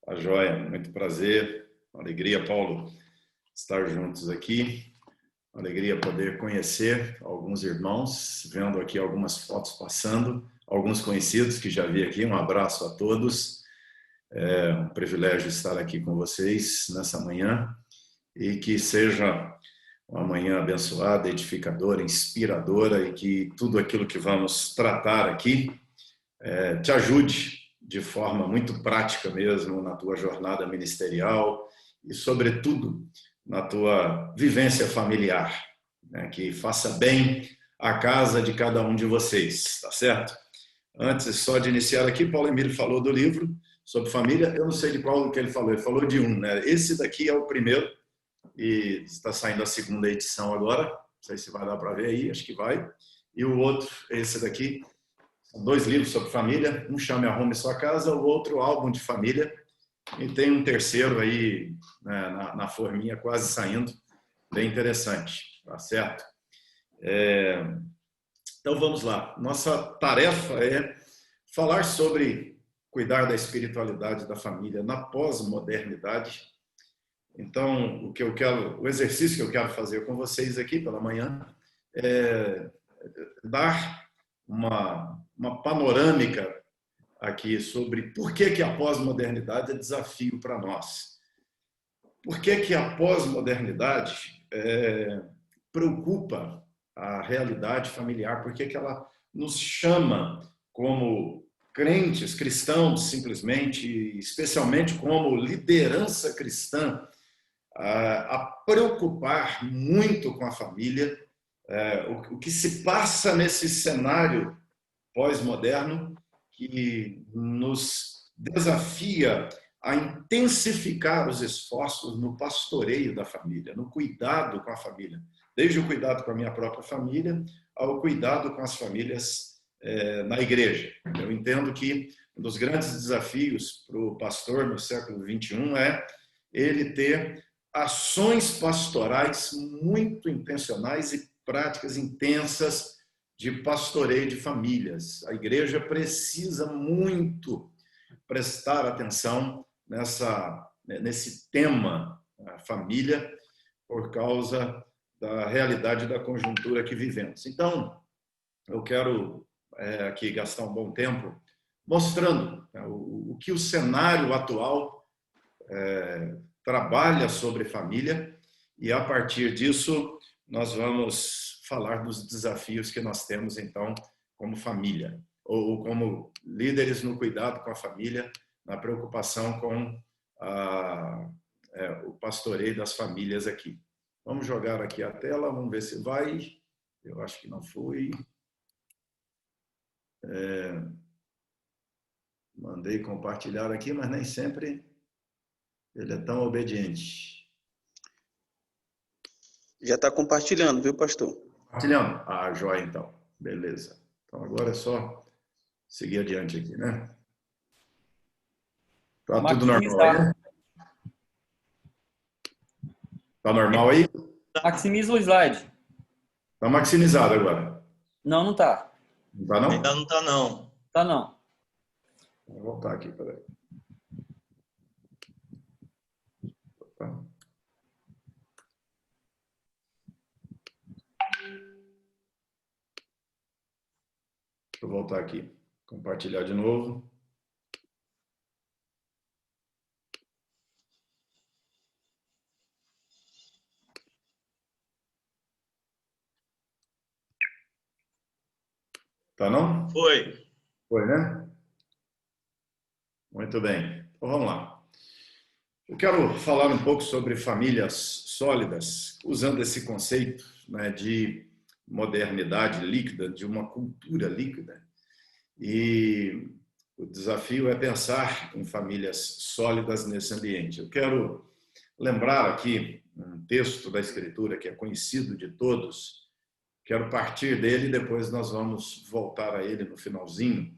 Tá joia, muito prazer, uma alegria, Paulo, estar juntos aqui, uma alegria poder conhecer alguns irmãos, vendo aqui algumas fotos passando, alguns conhecidos que já vi aqui, um abraço a todos, é um privilégio estar aqui com vocês nessa manhã e que seja uma manhã abençoada, edificadora, inspiradora e que tudo aquilo que vamos tratar aqui te ajude de forma muito prática mesmo na tua jornada ministerial e, sobretudo, na tua vivência familiar, né? Que faça bem à casa de cada um de vocês, tá certo? Antes só de iniciar aqui, Paulo Emílio falou do livro sobre família, eu não sei de qual que ele falou de um, né? Esse daqui é o primeiro e está saindo a segunda edição agora, não sei se vai dar para ver aí, acho que vai, e o outro, esse daqui, são 2 livros sobre família, um chama Arrume Sua Casa, o outro Álbum de Família, e tem um terceiro aí, né, na forminha quase saindo, bem interessante, tá certo? Então vamos lá, nossa tarefa é falar sobre cuidar da espiritualidade da família na pós-modernidade. Então o exercício que eu quero fazer com vocês aqui pela manhã é dar uma panorâmica aqui sobre por que a pós-modernidade é desafio para nós. Por que a pós-modernidade preocupa a realidade familiar? Por que ela nos chama como crentes, cristãos, simplesmente, especialmente como liderança cristã, a preocupar muito com a família? O que se passa nesse cenário pós-moderno que nos desafia a intensificar os esforços no pastoreio da família, no cuidado com a família, desde o cuidado com a minha própria família ao cuidado com as famílias na igreja. Eu entendo que um dos grandes desafios para o pastor no século XXI é ele ter ações pastorais muito intencionais e práticas intensas de pastoreio de famílias. A igreja precisa muito prestar atenção nesse tema, a família, por causa da realidade da conjuntura que vivemos. Então, eu quero aqui gastar um bom tempo mostrando o que o cenário atual trabalha sobre família e, a partir disso, nós vamos falar dos desafios que nós temos, então, como família, ou como líderes no cuidado com a família, na preocupação com o pastoreio das famílias aqui. Vamos jogar aqui a tela, vamos ver se vai. Eu acho que não foi. Mandei compartilhar aqui, mas nem sempre ele é tão obediente. Já está compartilhando, viu, pastor? Compartilhando? Ah, joia, então. Beleza. Então, agora é só seguir adiante aqui, né? Tá tudo normal aí? Tá normal aí? Maximiza o slide. Tá maximizado agora. Não, não tá. Não tá, não? Ainda não tá, não. Tá, não. Vou voltar aqui, peraí. Vou voltar aqui. Compartilhar de novo. Tá, não? Foi. Foi, né? Muito bem. Então, vamos lá. Eu quero falar um pouco sobre famílias sólidas, usando esse conceito, né, de modernidade líquida, de uma cultura líquida. E o desafio é pensar em famílias sólidas nesse ambiente. Eu quero lembrar aqui um texto da Escritura que é conhecido de todos. Quero partir dele e depois nós vamos voltar a ele no finalzinho.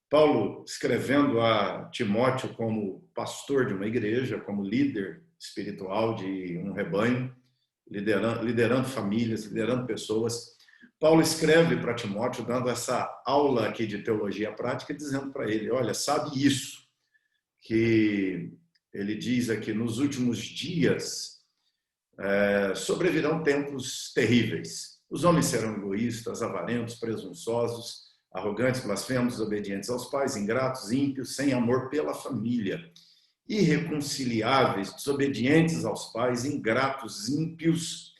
Paulo, escrevendo a Timóteo como pastor de uma igreja, como líder espiritual de um rebanho, liderando famílias, liderando pessoas, Paulo escreve para Timóteo, dando essa aula aqui de teologia prática, dizendo para ele, olha, sabe isso, que ele diz aqui: nos últimos dias sobrevirão tempos terríveis. Os homens serão egoístas, avarentos, presunçosos, arrogantes, blasfemos, desobedientes aos pais, ingratos, ímpios, sem amor pela família, irreconciliáveis, desobedientes aos pais, ingratos, ímpios,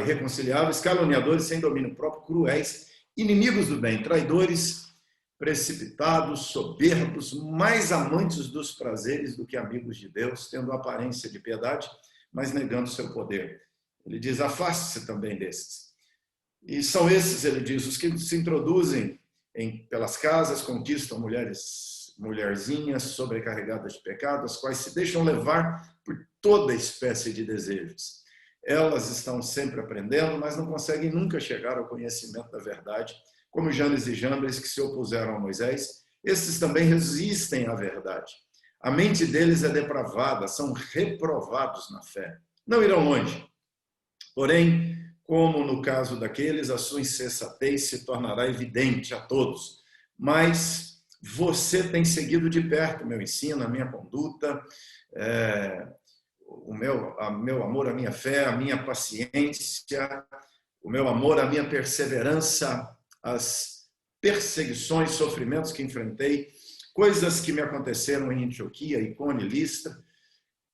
irreconciliáveis, caluniadores, sem domínio próprio, cruéis, inimigos do bem, traidores, precipitados, soberbos, mais amantes dos prazeres do que amigos de Deus, tendo aparência de piedade, mas negando seu poder. Ele diz: afaste-se também desses. E são esses, ele diz, os que se introduzem pelas casas, conquistam mulherzinhas sobrecarregadas de pecado, as quais se deixam levar por toda espécie de desejos. Elas estão sempre aprendendo, mas não conseguem nunca chegar ao conhecimento da verdade, como Janes e Jambres, que se opuseram a Moisés. Esses também resistem à verdade. A mente deles é depravada, são reprovados na fé. Não irão longe. Porém, como no caso daqueles, a sua insensatez se tornará evidente a todos. Mas você tem seguido de perto o meu ensino, a minha conduta, o meu amor, a minha fé, a minha paciência, o meu amor, a minha perseverança, as perseguições, sofrimentos que enfrentei, coisas que me aconteceram em Antioquia, Icônio e Listra.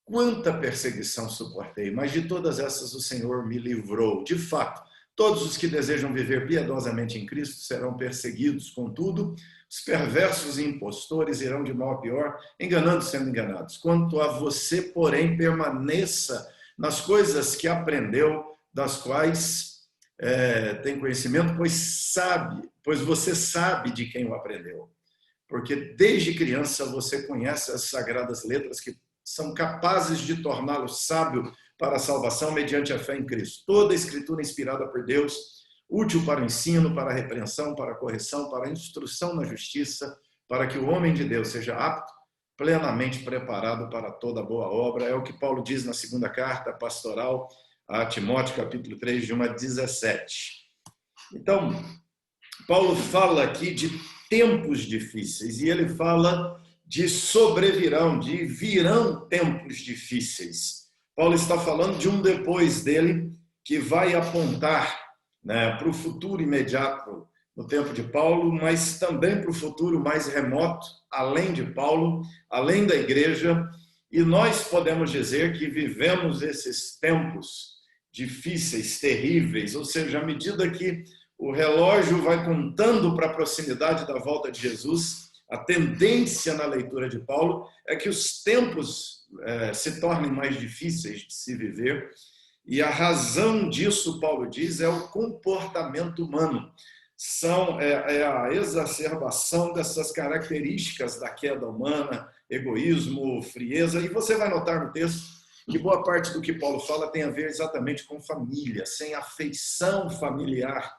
Quanta perseguição suportei, mas de todas essas o Senhor me livrou. De fato, todos os que desejam viver piedosamente em Cristo serão perseguidos. Contudo, os perversos e impostores irão de mal a pior, enganando sendo enganados. Quanto a você, porém, permaneça nas coisas que aprendeu, das quais tem conhecimento, pois você sabe de quem o aprendeu. Porque desde criança você conhece as sagradas letras que são capazes de torná-lo sábio para a salvação mediante a fé em Cristo. Toda a Escritura inspirada por Deus, útil para o ensino, para a repreensão, para a correção, para a instrução na justiça, para que o homem de Deus seja apto, plenamente preparado para toda boa obra. É o que Paulo diz na segunda carta pastoral a Timóteo, capítulo 3, de 1 a 17. Então, Paulo fala aqui de tempos difíceis, e ele fala de sobrevirão, de virão tempos difíceis. Paulo está falando de um depois dele que vai apontar, para o futuro imediato no tempo de Paulo, mas também para o futuro mais remoto, além de Paulo, além da igreja. E nós podemos dizer que vivemos esses tempos difíceis, terríveis, ou seja, à medida que o relógio vai contando para a proximidade da volta de Jesus, a tendência na leitura de Paulo é que os tempos se tornem mais difíceis de se viver, e a razão disso, Paulo diz, é o comportamento humano. É a exacerbação dessas características da queda humana, egoísmo, frieza, e você vai notar no texto que boa parte do que Paulo fala tem a ver exatamente com família, sem afeição familiar,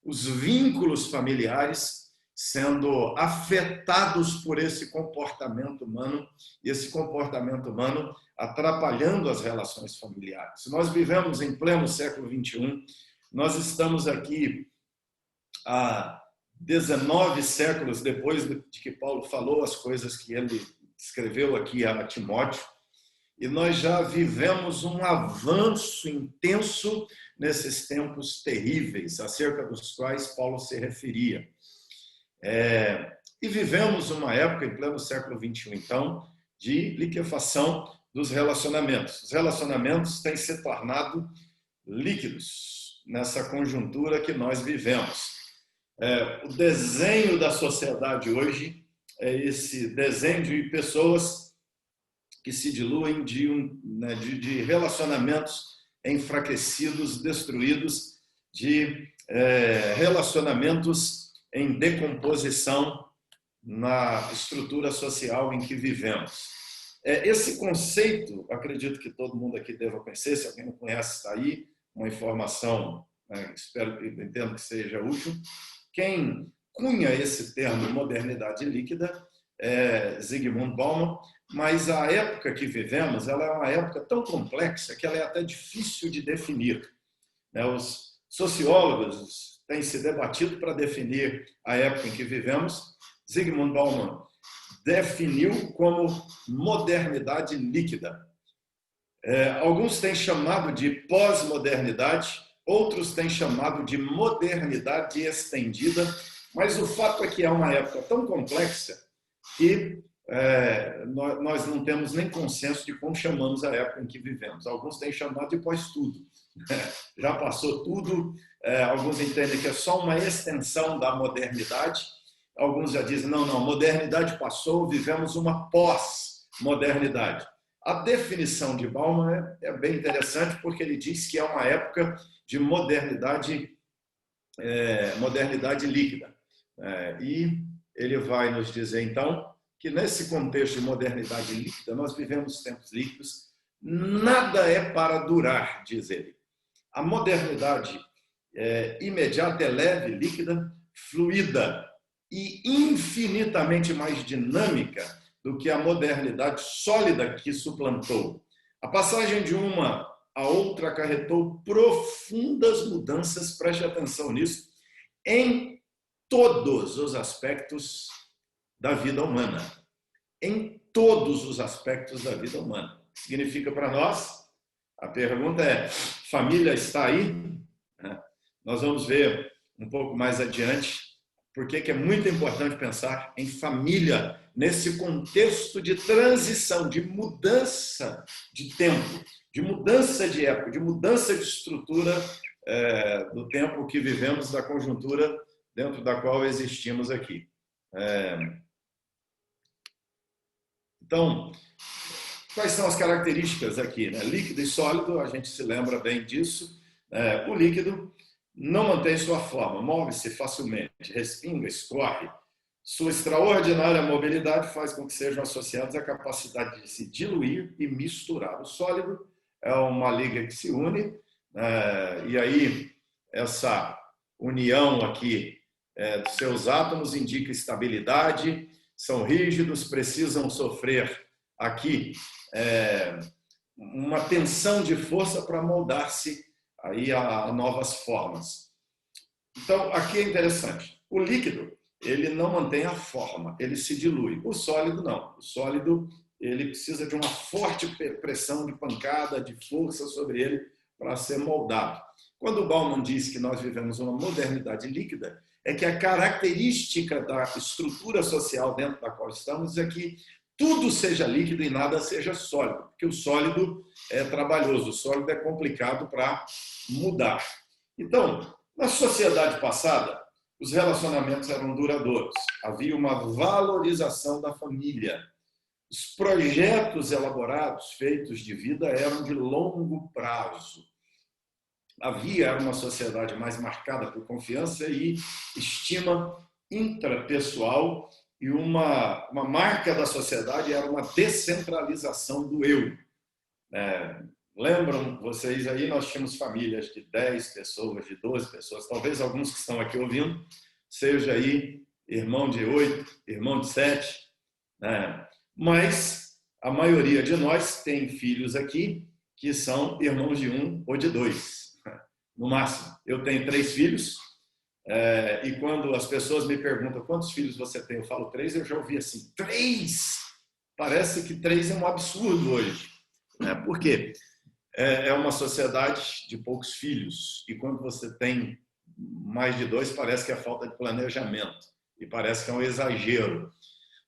os vínculos familiares sendo afetados por esse comportamento humano, e esse comportamento humano atrapalhando as relações familiares. Nós vivemos em pleno século XXI, nós estamos aqui há 19 séculos depois de que Paulo falou as coisas que ele escreveu aqui a Timóteo, e nós já vivemos um avanço intenso nesses tempos terríveis, acerca dos quais Paulo se referia. E vivemos uma época, em pleno século XXI, então, de liquefação dos relacionamentos. Os relacionamentos têm se tornado líquidos nessa conjuntura que nós vivemos. O desenho da sociedade hoje é esse desenho de pessoas que se diluem, de relacionamentos enfraquecidos, destruídos, de relacionamentos em decomposição na estrutura social em que vivemos. Esse conceito, acredito que todo mundo aqui deva conhecer, se alguém não conhece, está aí, uma informação, entendo que seja útil. Quem cunha esse termo modernidade líquida é Zygmunt Bauman, mas a época que vivemos, ela é uma época tão complexa que ela é até difícil de definir. Os sociólogos têm se debatido para definir a época em que vivemos. Zygmunt Bauman definiu como modernidade líquida. Alguns têm chamado de pós-modernidade, outros têm chamado de modernidade estendida, mas o fato é que é uma época tão complexa que nós não temos nem consenso de como chamamos a época em que vivemos. Alguns têm chamado de pós-tudo. Já passou tudo, alguns entendem que é só uma extensão da modernidade, alguns já dizem, não, modernidade passou, vivemos uma pós-modernidade. A definição de Bauman é bem interessante, porque ele diz que é uma época de modernidade líquida. E ele vai nos dizer, então, que nesse contexto de modernidade líquida, nós vivemos tempos líquidos, nada é para durar, diz ele. A modernidade imediata é leve, líquida, fluida e infinitamente mais dinâmica do que a modernidade sólida que suplantou. A passagem de uma a outra acarretou profundas mudanças, preste atenção nisso, em todos os aspectos da vida humana. Em todos os aspectos da vida humana. Significa para nós, a pergunta é, família está aí? Nós vamos ver um pouco mais adiante por que é muito importante pensar em família nesse contexto de transição, de mudança de tempo, de mudança de época, de mudança de estrutura do tempo que vivemos, da conjuntura dentro da qual existimos aqui. Então, quais são as características aqui? Líquido e sólido, a gente se lembra bem disso. O líquido não mantém sua forma, move-se facilmente, respinga, escorre. Sua extraordinária mobilidade faz com que sejam associados à capacidade de se diluir e misturar. O sólido é uma liga que se une, e aí essa união aqui dos seus átomos indica estabilidade, são rígidos, precisam sofrer aqui uma tensão de força para moldar-se aí a novas formas. Então, aqui é interessante. O líquido, ele não mantém a forma, ele se dilui. O sólido, não. O sólido, ele precisa de uma forte pressão de pancada, de força sobre ele para ser moldado. Quando o Bauman diz que nós vivemos uma modernidade líquida, é que a característica da estrutura social dentro da qual estamos é que tudo seja líquido e nada seja sólido, porque o sólido é trabalhoso, o sólido é complicado para mudar. Então, na sociedade passada, os relacionamentos eram duradouros, havia uma valorização da família, os projetos elaborados, feitos de vida, eram de longo prazo. Havia uma sociedade mais marcada por confiança e estima intrapessoal, e uma marca da sociedade era uma descentralização do eu. Lembram vocês aí, nós tínhamos famílias de 10 pessoas, de 12 pessoas, talvez alguns que estão aqui ouvindo, seja aí irmão de 8, irmão de 7, mas a maioria de nós tem filhos aqui que são irmãos de 1 ou de 2, no máximo. Eu tenho 3 filhos, e quando as pessoas me perguntam quantos filhos você tem, eu falo 3, eu já ouvi assim, 3? Parece que 3 é um absurdo hoje. Por quê? É uma sociedade de poucos filhos, e quando você tem mais de 2, parece que é falta de planejamento, e parece que é um exagero.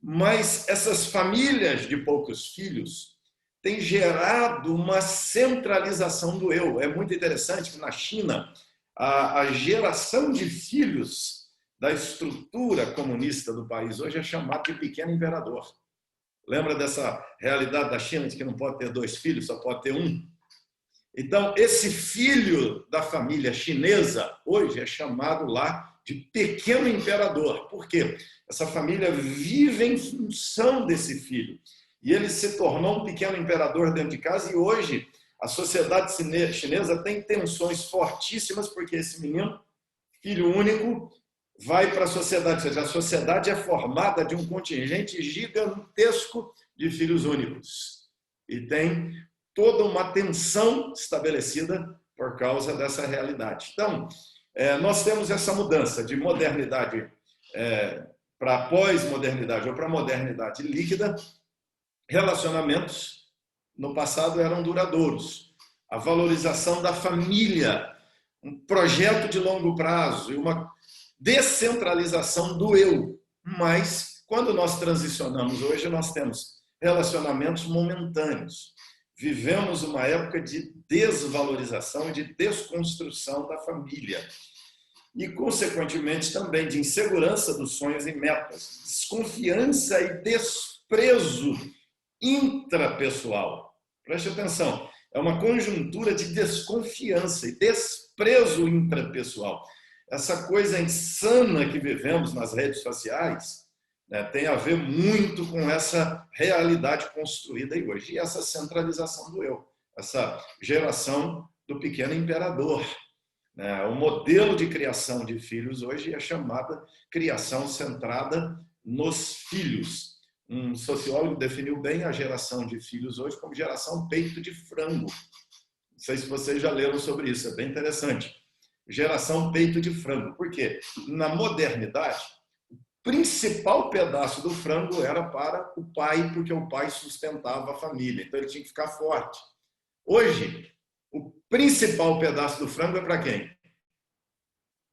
Mas essas famílias de poucos filhos têm gerado uma centralização do eu. É muito interessante que na China, a geração de filhos da estrutura comunista do país hoje é chamada de pequeno imperador. Lembra dessa realidade da China de que não pode ter 2 filhos, só pode ter 1? Então, esse filho da família chinesa hoje é chamado lá de pequeno imperador. Por quê? Essa família vive em função desse filho. E ele se tornou um pequeno imperador dentro de casa, e hoje a sociedade chinesa tem tensões fortíssimas porque esse menino, filho único, vai para a sociedade. Ou seja, a sociedade é formada de um contingente gigantesco de filhos únicos. E tem toda uma tensão estabelecida por causa dessa realidade. Então, nós temos essa mudança de modernidade para a pós-modernidade ou para a modernidade líquida, relacionamentos no passado eram duradouros. A valorização da família, um projeto de longo prazo e uma descentralização do eu. Mas, quando nós transicionamos hoje, nós temos relacionamentos momentâneos. Vivemos uma época de desvalorização e de desconstrução da família. E, consequentemente, também de insegurança dos sonhos e metas, desconfiança e desprezo intrapessoal. Preste atenção, é uma conjuntura de desconfiança e desprezo intrapessoal. Essa coisa insana que vivemos nas redes sociais, né, tem a ver muito com essa realidade construída aí hoje. E essa centralização do eu, essa geração do pequeno imperador. Né? O modelo de criação de filhos hoje é chamada criação centrada nos filhos. Um sociólogo definiu bem a geração de filhos hoje como geração peito de frango. Não sei se vocês já leram sobre isso, é bem interessante. Geração peito de frango. Por quê? Na modernidade, o principal pedaço do frango era para o pai, porque o pai sustentava a família, então ele tinha que ficar forte. Hoje, o principal pedaço do frango é para quem?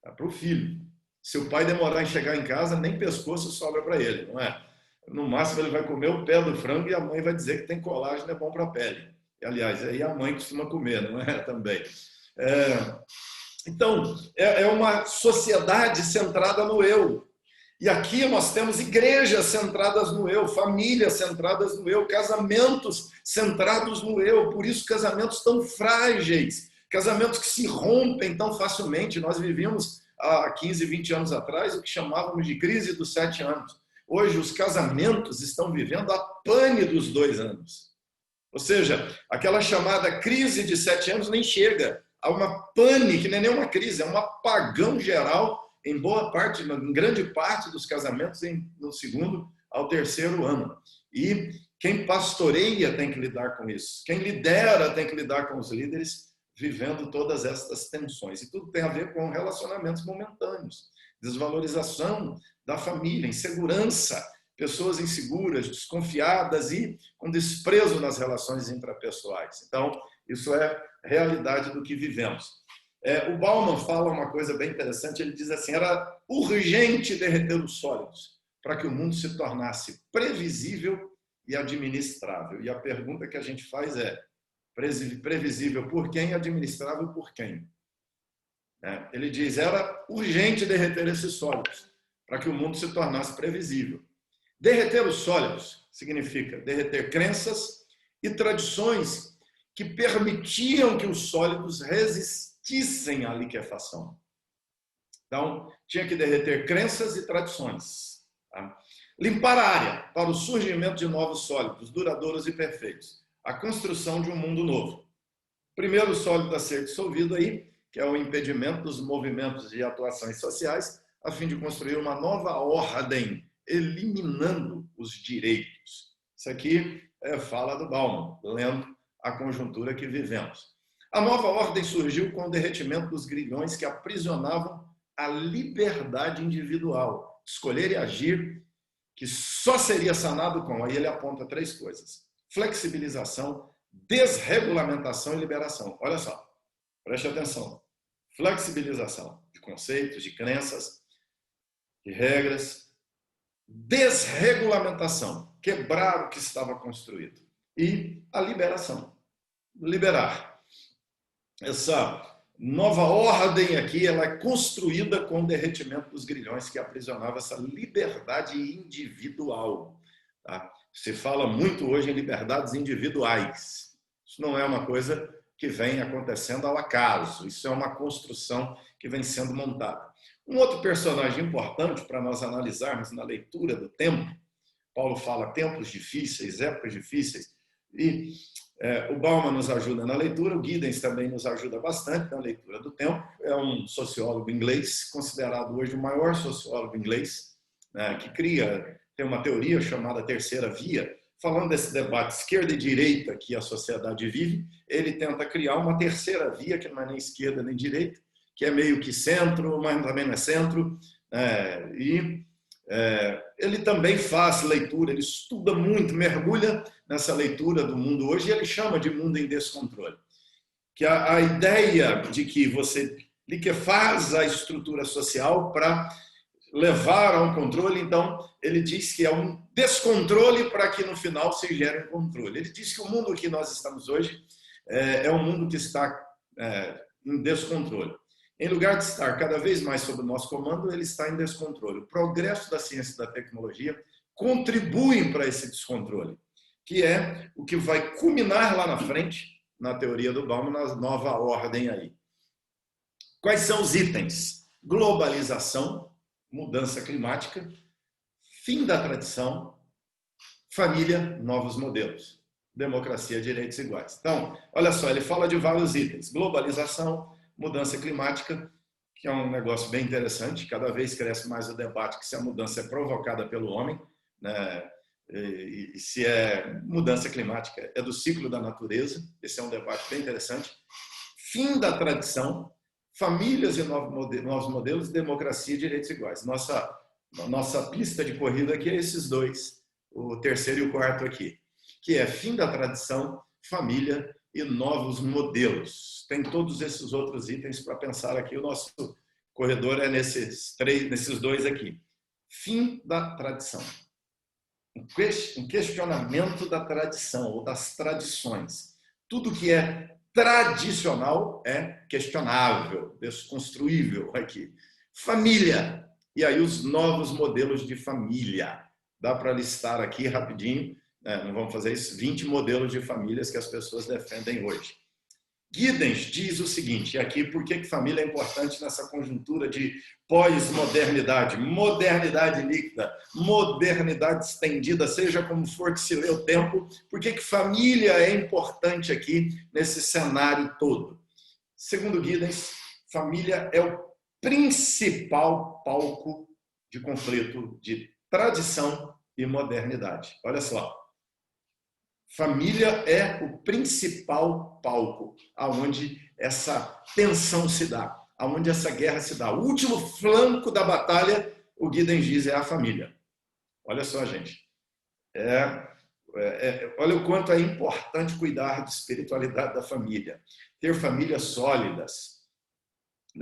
É para o filho. Se o pai demorar em chegar em casa, nem pescoço sobra para ele, não é? No máximo, ele vai comer o pé do frango e a mãe vai dizer que tem colágeno, é bom para a pele. E, aliás, aí a mãe costuma comer, não é? Também. Então, é uma sociedade centrada no eu. E aqui nós temos igrejas centradas no eu, famílias centradas no eu, casamentos centrados no eu. Por isso, casamentos tão frágeis, casamentos que se rompem tão facilmente. Nós vivíamos há 15, 20 anos atrás o que chamávamos de crise dos 7 anos. Hoje, os casamentos estão vivendo a pane dos 2 anos. Ou seja, aquela chamada crise de 7 anos nem chega. Há uma pane, que não é nem uma crise, é um apagão geral em boa parte, em grande parte dos casamentos no 2º ao 3º ano. E quem pastoreia tem que lidar com isso. Quem lidera tem que lidar com os líderes vivendo todas estas tensões. E tudo tem a ver com relacionamentos momentâneos, desvalorização da família, insegurança, pessoas inseguras, desconfiadas e com desprezo nas relações intrapessoais. Então, isso é realidade do que vivemos. O Bauman fala uma coisa bem interessante, ele diz assim, era urgente derreter os sólidos para que o mundo se tornasse previsível e administrável. E a pergunta que a gente faz é, previsível por quem e administrável por quem? Ele diz, era urgente derreter esses sólidos para que o mundo se tornasse previsível. Derreter os sólidos significa derreter crenças e tradições que permitiam que os sólidos resistissem à liquefação. Então, tinha que derreter crenças e tradições. Tá? Limpar a área para o surgimento de novos sólidos, duradouros e perfeitos. A construção de um mundo novo. Primeiro sólido a ser dissolvido aí, que é o impedimento dos movimentos de atuações sociais, a fim de construir uma nova ordem, eliminando os direitos. Isso aqui é fala do Bauman, lendo a conjuntura que vivemos. A nova ordem surgiu com o derretimento dos grilhões que aprisionavam a liberdade individual, escolher e agir, que só seria sanado com, aí ele aponta 3 coisas, flexibilização, desregulamentação e liberação. Olha só, preste atenção. Flexibilização de conceitos, de crenças, de regras, desregulamentação, quebrar o que estava construído, e a liberação, liberar. Essa nova ordem aqui, ela é construída com o derretimento dos grilhões que aprisionavam essa liberdade individual. Tá? Se fala muito hoje em liberdades individuais. Isso não é uma coisa que vem acontecendo ao acaso, isso é uma construção que vem sendo montada. Um outro personagem importante para nós analisarmos na leitura do tempo, Paulo fala tempos difíceis, épocas difíceis, e o Bauman nos ajuda na leitura, o Giddens também nos ajuda bastante na leitura do tempo, é um sociólogo inglês, considerado hoje o maior sociólogo inglês, né, que tem uma teoria chamada terceira via, falando desse debate esquerda e direita que a sociedade vive, ele tenta criar uma terceira via, que não é nem esquerda nem direita, que é meio que centro, mas também não é centro, e Ele também faz leitura, ele estuda muito, mergulha nessa leitura do mundo hoje e ele chama de mundo em descontrole. Que a ideia de que você liquefaz a estrutura social para levar a um controle, então ele diz que é um descontrole para que no final se gere um controle. Ele diz que o mundo que nós estamos hoje é um mundo que está em descontrole. Em lugar de estar cada vez mais sob o nosso comando, ele está em descontrole. O progresso da ciência e da tecnologia contribuem para esse descontrole, que é o que vai culminar lá na frente, na teoria do Bauman, na nova ordem aí. Quais são os itens? Globalização, mudança climática, fim da tradição, família, novos modelos, democracia, direitos iguais. Então, olha só, ele fala de vários itens. Globalização, mudança climática, que é um negócio bem interessante, cada vez cresce mais o debate que se a mudança é provocada pelo homem, né? E se é mudança climática é do ciclo da natureza. Esse é um debate bem interessante. Fim da tradição, famílias e novos modelos, democracia e direitos iguais. Nossa pista de corrida aqui é esses dois, o terceiro e o quarto aqui, que é fim da tradição, família e novos modelos. Tem todos esses outros itens para pensar aqui. O nosso corredor é nesses dois aqui. Fim da tradição. Um questionamento da tradição ou das tradições. Tudo que é tradicional é questionável, desconstruível aqui. Família. E aí os novos modelos de família. Dá para listar aqui rapidinho, não vamos fazer isso, 20 modelos de famílias que as pessoas defendem hoje. Giddens diz o seguinte, e aqui por que família é importante nessa conjuntura de pós-modernidade, modernidade líquida, modernidade estendida, seja como for que se lê o tempo, por que família é importante aqui nesse cenário todo? Segundo Giddens, família é o principal palco de conflito de tradição e modernidade. Olha só. Família é o principal palco aonde essa tensão se dá, aonde essa guerra se dá. O último flanco da batalha, o Giddens diz, é a família. Olha só, gente. Olha o quanto é importante cuidar da espiritualidade da família. Ter famílias sólidas.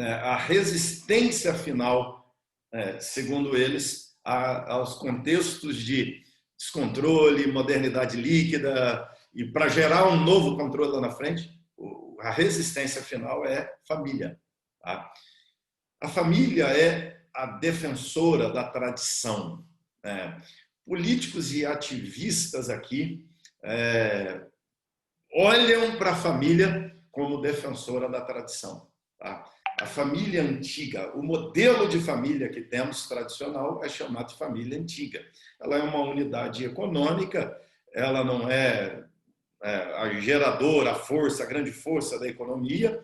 A resistência final, segundo eles, aos contextos de descontrole, modernidade líquida, e para gerar um novo controle lá na frente, a resistência final é família. Tá? A família é a defensora da tradição. Políticos e ativistas aqui olham para a família como defensora da tradição. Tá? A família antiga, o modelo de família que temos tradicional é chamado de família antiga. Ela é uma unidade econômica, ela não é a geradora, a força, a grande força da economia.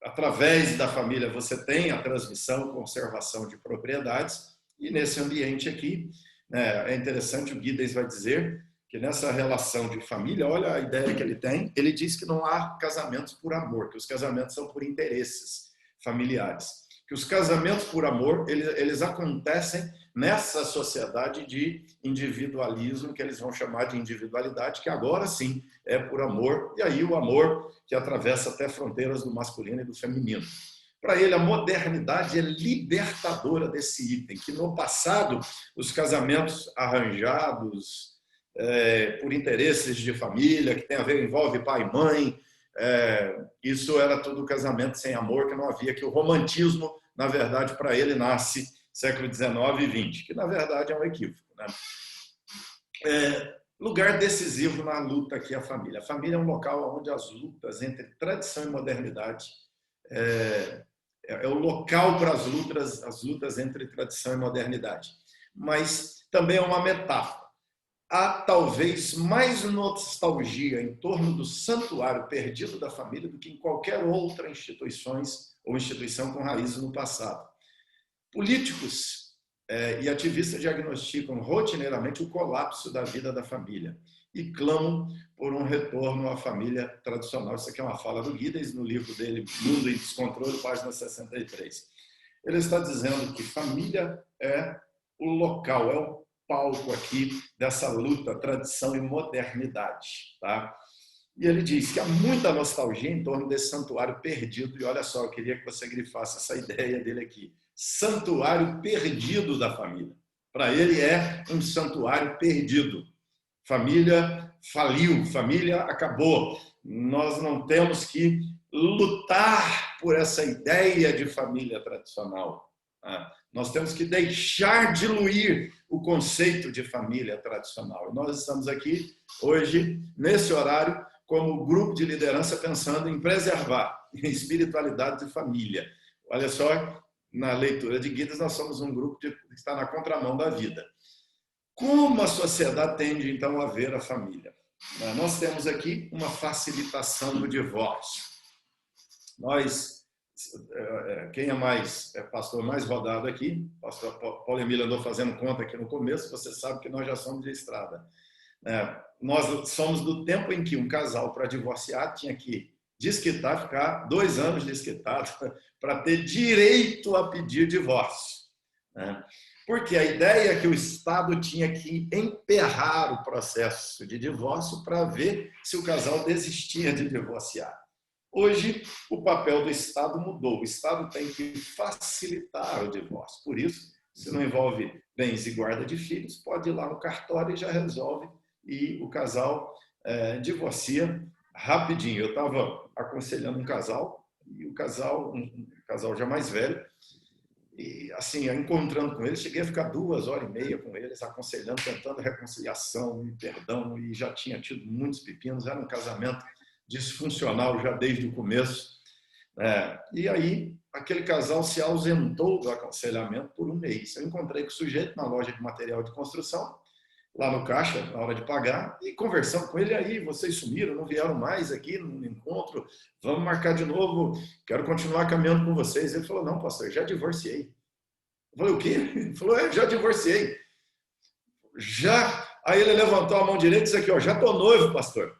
Através da família você tem a transmissão, conservação de propriedades, e nesse ambiente aqui, é interessante, o Giddens vai dizer que nessa relação de família, olha a ideia que ele tem, ele diz que não há casamentos por amor, que os casamentos são por interesses familiares. Que os casamentos por amor, eles acontecem nessa sociedade de individualismo, que eles vão chamar de individualidade, que agora sim é por amor, e aí o amor que atravessa até fronteiras do masculino e do feminino. Para ele, a modernidade é libertadora desse item, que no passado, os casamentos arranjados por interesses de família, que tem a ver, envolve pai e mãe, isso era tudo casamento sem amor, que não havia, que o romantismo, na verdade, para ele nasce século XIX e XX, que na verdade é um equívoco. Né? Lugar decisivo na luta aqui é a família. A família é um local onde as lutas entre tradição e modernidade é o local para as lutas entre tradição e modernidade. Mas também é uma metáfora. Há talvez mais nostalgia em torno do santuário perdido da família do que em qualquer outra instituição com raízes no passado. Políticos e ativistas diagnosticam rotineiramente o colapso da vida da família e clamam por um retorno à família tradicional. Isso aqui é uma fala do Giddens no livro dele, Mundo em Descontrole, página 63. Ele está dizendo que família é o local, é o palco aqui dessa luta, tradição e modernidade. Tá? E ele diz que há muita nostalgia em torno desse santuário perdido. E olha só, eu queria que você grifasse essa ideia dele aqui. Santuário perdido da família. Para ele é um santuário perdido. Família faliu, família acabou. Nós não temos que lutar por essa ideia de família tradicional. Nós temos que deixar diluir o conceito de família tradicional. E nós estamos aqui hoje, nesse horário, como grupo de liderança pensando em preservar a espiritualidade de família. Olha só, na leitura de Guidas, nós somos um grupo que está na contramão da vida. Como a sociedade tende, então, a ver a família? Nós temos aqui uma facilitação do divórcio. Quem é pastor mais rodado aqui, pastor Paulo Emílio andou fazendo conta aqui no começo, você sabe que nós já somos de estrada. Nós somos do tempo em que um casal, para divorciar, tinha que desquitar, ficar 2 anos desquitado para ter direito a pedir divórcio. Porque a ideia é que o Estado tinha que emperrar o processo de divórcio para ver se o casal desistia de divorciar. Hoje, o papel do Estado mudou. O Estado tem que facilitar o divórcio. Por isso, se não envolve bens e guarda de filhos, pode ir lá no cartório e já resolve. E o casal divorcia rapidinho. Eu estava aconselhando um casal, e o casal, um casal já mais velho, e assim, encontrando com eles, cheguei a ficar 2h30 com eles, aconselhando, tentando reconciliação e perdão, e já tinha tido muitos pepinos, era um casamento disfuncional já desde o começo. E aí, aquele casal se ausentou do aconselhamento por 1 mês. Eu encontrei com o sujeito na loja de material de construção, lá no caixa, na hora de pagar, e conversando com ele, aí, vocês sumiram, não vieram mais aqui no encontro, vamos marcar de novo, quero continuar caminhando com vocês. Ele falou, não, pastor, já divorciei. Eu falei, o quê? Ele falou, já divorciei. Já? Aí ele levantou a mão direita e disse aqui, já estou noivo, pastor.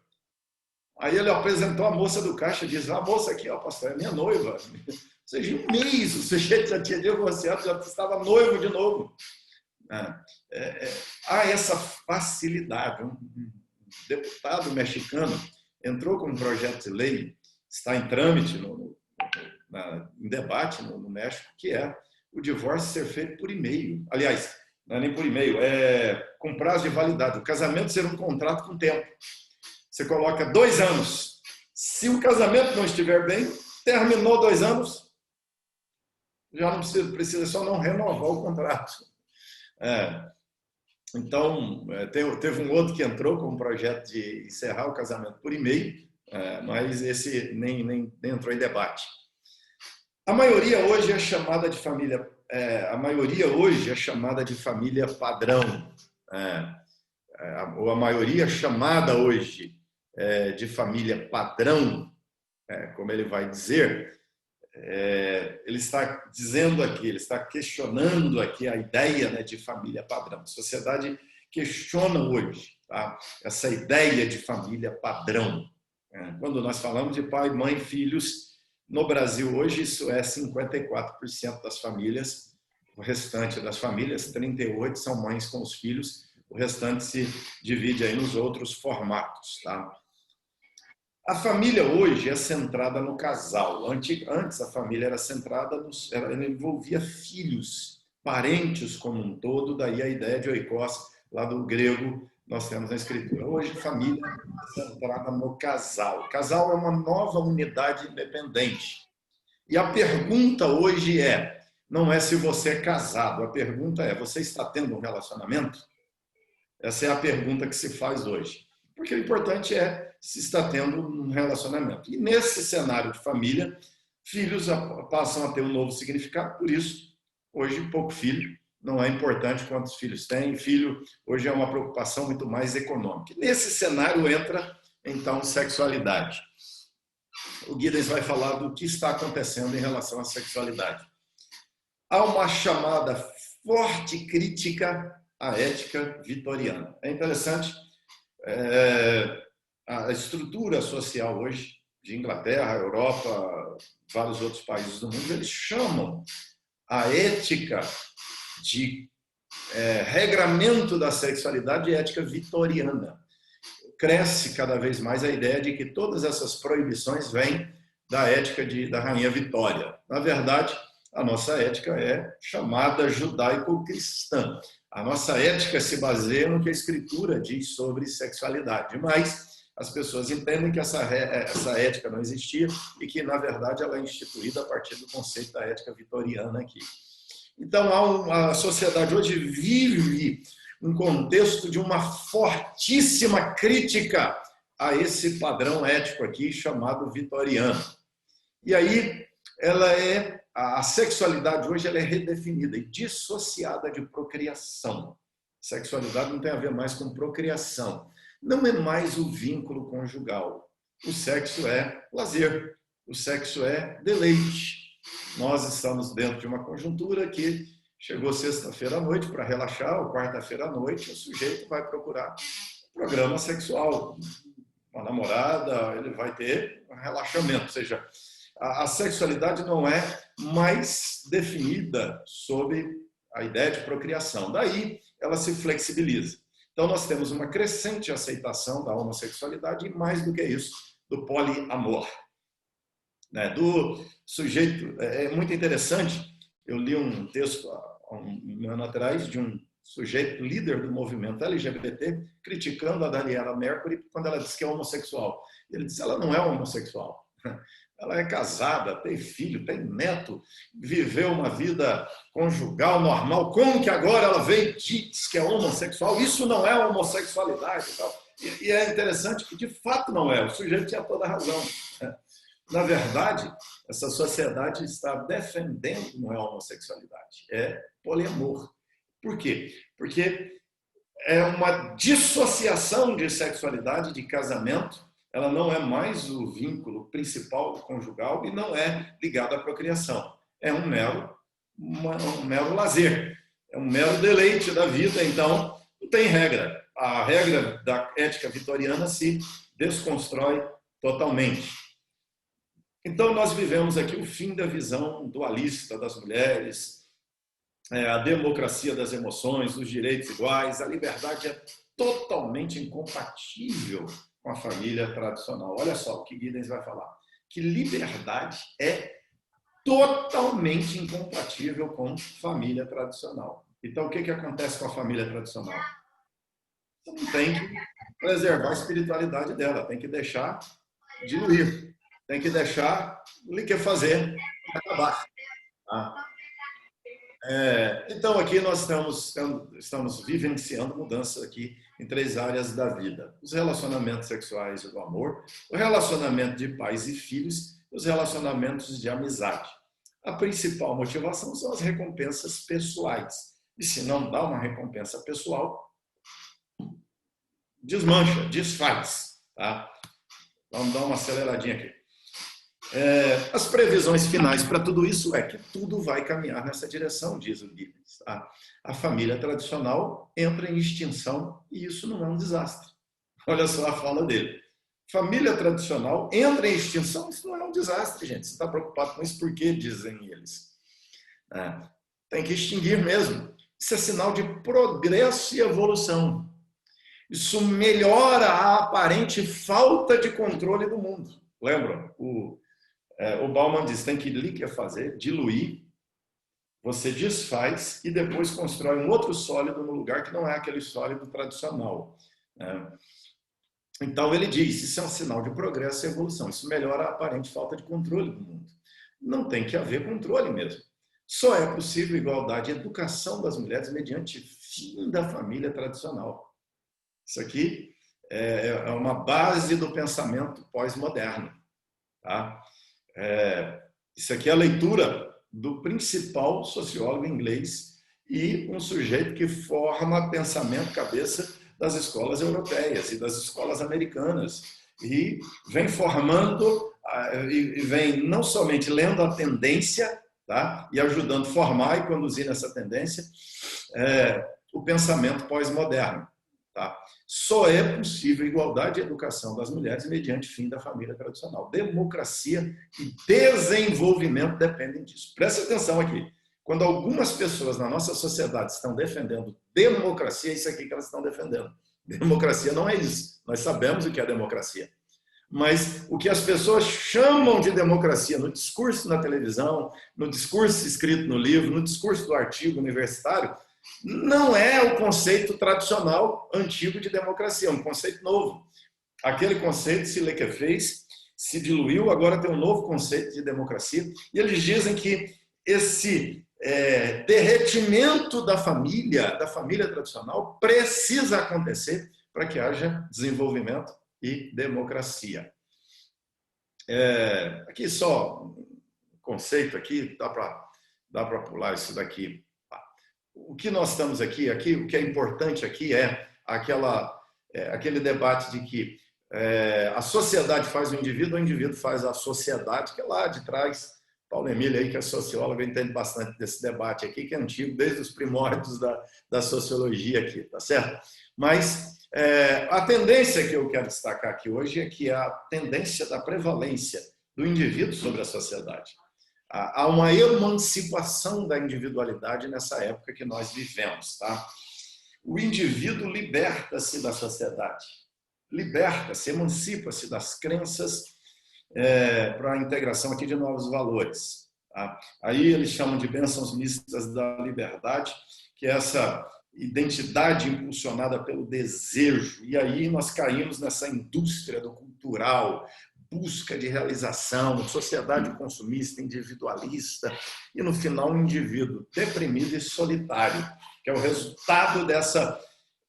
Aí ele apresentou a moça do caixa e disse, a moça aqui, pastor, é minha noiva. Ou seja, 1 mês, o sujeito já tinha divorciado, já estava noivo de novo. Há essa facilidade. Um deputado mexicano entrou com um projeto de lei, está em trâmite, em debate no México, que é o divórcio ser feito por e-mail. Aliás, não é nem por e-mail, é com prazo de validade. O casamento ser um contrato com tempo. Você coloca 2 anos. Se o casamento não estiver bem, terminou 2 anos, já não precisa só não renovar o contrato. Então, teve um outro que entrou com um projeto de encerrar o casamento por e-mail, mas esse nem entrou em debate. A maioria hoje é chamada de família, padrão, ou a maioria chamada hoje de família padrão, como ele vai dizer. Ele está dizendo aqui, ele está questionando aqui a ideia de família padrão. A sociedade questiona hoje, tá? Essa ideia de família padrão. Quando nós falamos de pai, mãe, filhos, no Brasil hoje isso é 54% das famílias, o restante das famílias, 38% são mães com os filhos, o restante se divide aí nos outros formatos, tá? A família hoje é centrada no casal. Antes a família era centrada, ela envolvia filhos, parentes como um todo, daí a ideia de oikos, lá do grego, nós temos na escritura. Hoje a família é centrada no casal. O casal é uma nova unidade independente. E a pergunta hoje não é se você é casado, a pergunta é, você está tendo um relacionamento? Essa é a pergunta que se faz hoje. Porque o importante é se está tendo um relacionamento. E nesse cenário de família, filhos passam a ter um novo significado, por isso, hoje, pouco filho, não é importante quantos filhos tem. Filho, hoje é uma preocupação muito mais econômica. E nesse cenário entra, então, sexualidade. O Giddens vai falar do que está acontecendo em relação à sexualidade. Há uma chamada forte crítica à ética vitoriana. É interessante, a estrutura social hoje, de Inglaterra, Europa, vários outros países do mundo, eles chamam a ética de regramento da sexualidade e ética vitoriana. Cresce cada vez mais a ideia de que todas essas proibições vêm da ética da Rainha Vitória. Na verdade, a nossa ética é chamada judaico-cristã. A nossa ética se baseia no que a Escritura diz sobre sexualidade, mas as pessoas entendem que essa ética não existia e que, na verdade, ela é instituída a partir do conceito da ética vitoriana aqui. Então, a sociedade hoje vive um contexto de uma fortíssima crítica a esse padrão ético aqui chamado vitoriano. E aí, a sexualidade hoje ela é redefinida e dissociada de procriação. Sexualidade não tem a ver mais com procriação. Não é mais o vínculo conjugal. O sexo é lazer, o sexo é deleite. Nós estamos dentro de uma conjuntura que chegou sexta-feira à noite para relaxar, ou quarta-feira à noite, o sujeito vai procurar um programa sexual. Uma namorada, ele vai ter um relaxamento. Ou seja, a sexualidade não é mais definida sob a ideia de procriação. Daí, ela se flexibiliza. Então, nós temos uma crescente aceitação da homossexualidade e, mais do que isso, do poliamor. Do sujeito, é muito interessante, eu li um texto há um ano atrás de um sujeito líder do movimento LGBT criticando a Daniela Mercury quando ela diz que é homossexual. Ele diz que ela não é homossexual. Ela é casada, tem filho, tem neto, viveu uma vida conjugal normal. Como que agora ela vem e diz que é homossexual? Isso não é homossexualidade. E é interessante que, de fato, não é. O sujeito tinha toda a razão. Na verdade, essa sociedade está defendendo não é homossexualidade, é poliamor. Por quê? Porque é uma dissociação de sexualidade, de casamento. Ela não é mais o vínculo principal do conjugal e não é ligada à procriação. É um mero lazer, é um mero deleite da vida, então não tem regra. A regra da ética vitoriana se desconstrói totalmente. Então, nós vivemos aqui o fim da visão dualista das mulheres, a democracia das emoções, os direitos iguais, a liberdade é totalmente incompatível com a família tradicional. Olha só o que Giddens vai falar, que liberdade é totalmente incompatível com família tradicional. Então, o que acontece com a família tradicional? Você não tem que preservar a espiritualidade dela, tem que deixar diluir, tem que deixar liquefazer e acabar. Então, aqui nós estamos vivenciando mudança aqui em 3 áreas da vida. Os relacionamentos sexuais e do amor, o relacionamento de pais e filhos e os relacionamentos de amizade. A principal motivação são as recompensas pessoais. E se não dá uma recompensa pessoal, desmancha, desfaz. Tá? Vamos dar uma aceleradinha aqui. As previsões finais para tudo isso é que tudo vai caminhar nessa direção, diz o Giddens. A família tradicional entra em extinção e isso não é um desastre. Olha só a fala dele. Família tradicional entra em extinção, isso não é um desastre, gente. Você está preocupado com isso por quê, dizem eles? Tem que extinguir mesmo. Isso é sinal de progresso e evolução. Isso melhora a aparente falta de controle do mundo. Lembram? O Bauman diz, tem que liquefazer, diluir, você desfaz e depois constrói um outro sólido no lugar que não é aquele sólido tradicional. Então ele diz, isso é um sinal de progresso e evolução, isso melhora a aparente falta de controle do mundo. Não tem que haver controle mesmo. Só é possível igualdade e educação das mulheres mediante fim da família tradicional. Isso aqui é uma base do pensamento pós-moderno. Tá? Isso aqui é a leitura do principal sociólogo inglês e um sujeito que forma pensamento cabeça das escolas europeias e das escolas americanas e vem formando e vem não somente lendo a tendência, tá? E ajudando a formar e conduzir nessa tendência o pensamento pós-moderno. Tá? Só é possível igualdade e educação das mulheres mediante fim da família tradicional. Democracia e desenvolvimento dependem disso. Presta atenção aqui. Quando algumas pessoas na nossa sociedade estão defendendo democracia, é isso aqui que elas estão defendendo. Democracia não é isso. Nós sabemos o que é democracia. Mas o que as pessoas chamam de democracia no discurso na televisão, no discurso escrito no livro, no discurso do artigo universitário, não é o conceito tradicional antigo de democracia, é um conceito novo. Aquele conceito se liquefez, se diluiu, agora tem um novo conceito de democracia. E eles dizem que esse derretimento da família tradicional precisa acontecer para que haja desenvolvimento e democracia. Aqui só um conceito aqui, dá para pular isso daqui. O que nós estamos aqui, o que é importante aqui é aquele debate de que a sociedade faz o indivíduo faz a sociedade, que é lá de trás. Paulo Emília, aí, que é sociólogo, entende bastante desse debate aqui, que é antigo, desde os primórdios da sociologia aqui, tá certo? Mas a tendência que eu quero destacar aqui hoje é que a tendência da prevalência do indivíduo sobre a sociedade. Há uma emancipação da individualidade nessa época que nós vivemos, tá? O indivíduo liberta-se da sociedade, liberta-se, emancipa-se das crenças para a integração aqui de novos valores. Tá? Aí eles chamam de bênçãos mistas da liberdade, que é essa identidade impulsionada pelo desejo. E aí nós caímos nessa indústria do cultural, busca de realização, sociedade consumista, individualista, e no final um indivíduo deprimido e solitário, que é o resultado dessa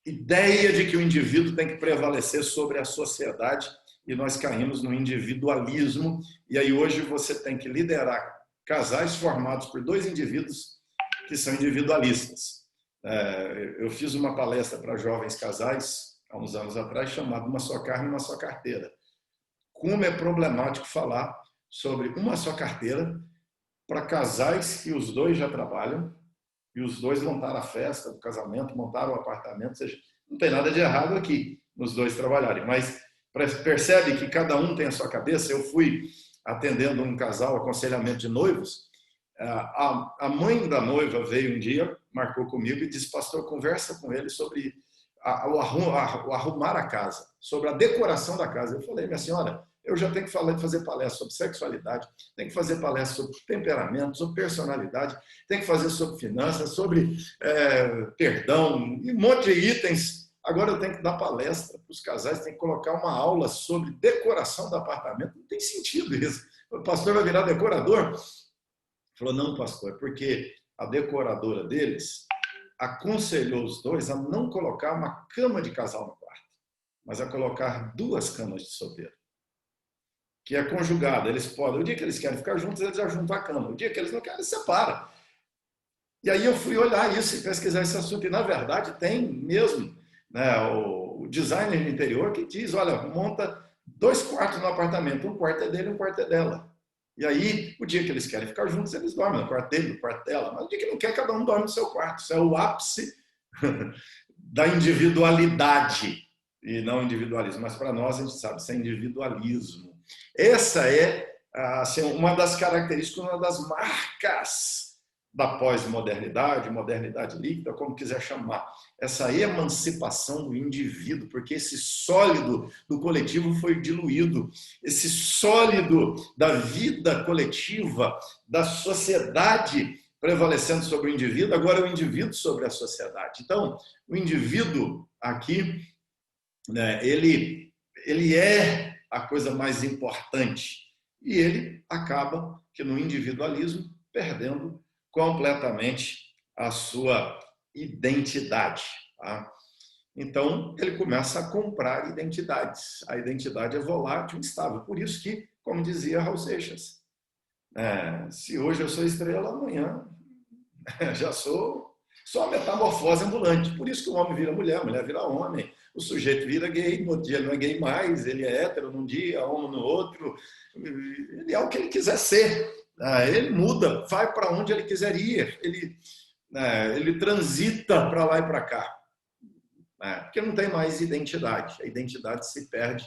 ideia de que o indivíduo tem que prevalecer sobre a sociedade, e nós caímos no individualismo. E aí hoje você tem que liderar casais formados por dois indivíduos que são individualistas. Eu fiz uma palestra para jovens casais há uns anos atrás chamada Uma Só Carne, Uma Só Carteira. Como é problemático falar sobre uma só carteira para casais que os dois já trabalham e os dois montaram a festa do casamento, montaram o apartamento, ou seja, não tem nada de errado aqui nos dois trabalharem, mas percebe que cada um tem a sua cabeça. Eu fui atendendo um casal, aconselhamento de noivos, a mãe da noiva veio um dia, marcou comigo e disse: pastor, conversa com ele sobre o arrumar a casa, sobre a decoração da casa. Eu falei: minha senhora, eu já tenho que fazer palestra sobre sexualidade, tenho que fazer palestra sobre temperamento, sobre personalidade, tenho que fazer sobre finanças, sobre perdão, e um monte de itens. Agora eu tenho que dar palestra para os casais, tenho que colocar uma aula sobre decoração do apartamento. Não tem sentido isso. O pastor vai virar decorador? Falou: não, pastor, porque a decoradora deles aconselhou os dois a não colocar uma cama de casal no quarto, mas a colocar duas camas de solteiro, que é conjugada. Eles podem, o dia que eles querem ficar juntos, eles já juntam a cama. O dia que eles não querem, eles separam. E aí eu fui olhar isso e pesquisar esse assunto, e na verdade tem mesmo, né, o designer de interior que diz: olha, monta 2 quartos no apartamento, um quarto é dele, um quarto é dela. E aí, o dia que eles querem ficar juntos, eles dormem no quarto dele, no quarto dela. Mas o dia que não quer, cada um dorme no seu quarto. Isso é o ápice da individualidade e não individualismo. Mas para nós, a gente sabe, isso é individualismo. Essa é assim, uma das características, uma das marcas da pós-modernidade, modernidade líquida, como quiser chamar, essa emancipação do indivíduo, porque esse sólido do coletivo foi diluído, esse sólido da vida coletiva, da sociedade prevalecendo sobre o indivíduo, agora é o indivíduo sobre a sociedade. Então, o indivíduo aqui, né, ele é a coisa mais importante, e ele acaba que no individualismo perdendo completamente a sua identidade. Tá? Então, ele começa a comprar identidades. A identidade é volátil e instável. Por isso que, como dizia Raul Seixas, se hoje eu sou estrela, amanhã já sou só a metamorfose ambulante. Por isso que o homem vira mulher, a mulher vira homem, o sujeito vira gay, no outro dia ele não é gay mais, ele é hétero num dia, homo no outro, ele é o que ele quiser ser. Ele muda, vai para onde ele quiser ir, ele transita para lá e para cá, porque não tem mais identidade, a identidade se perde.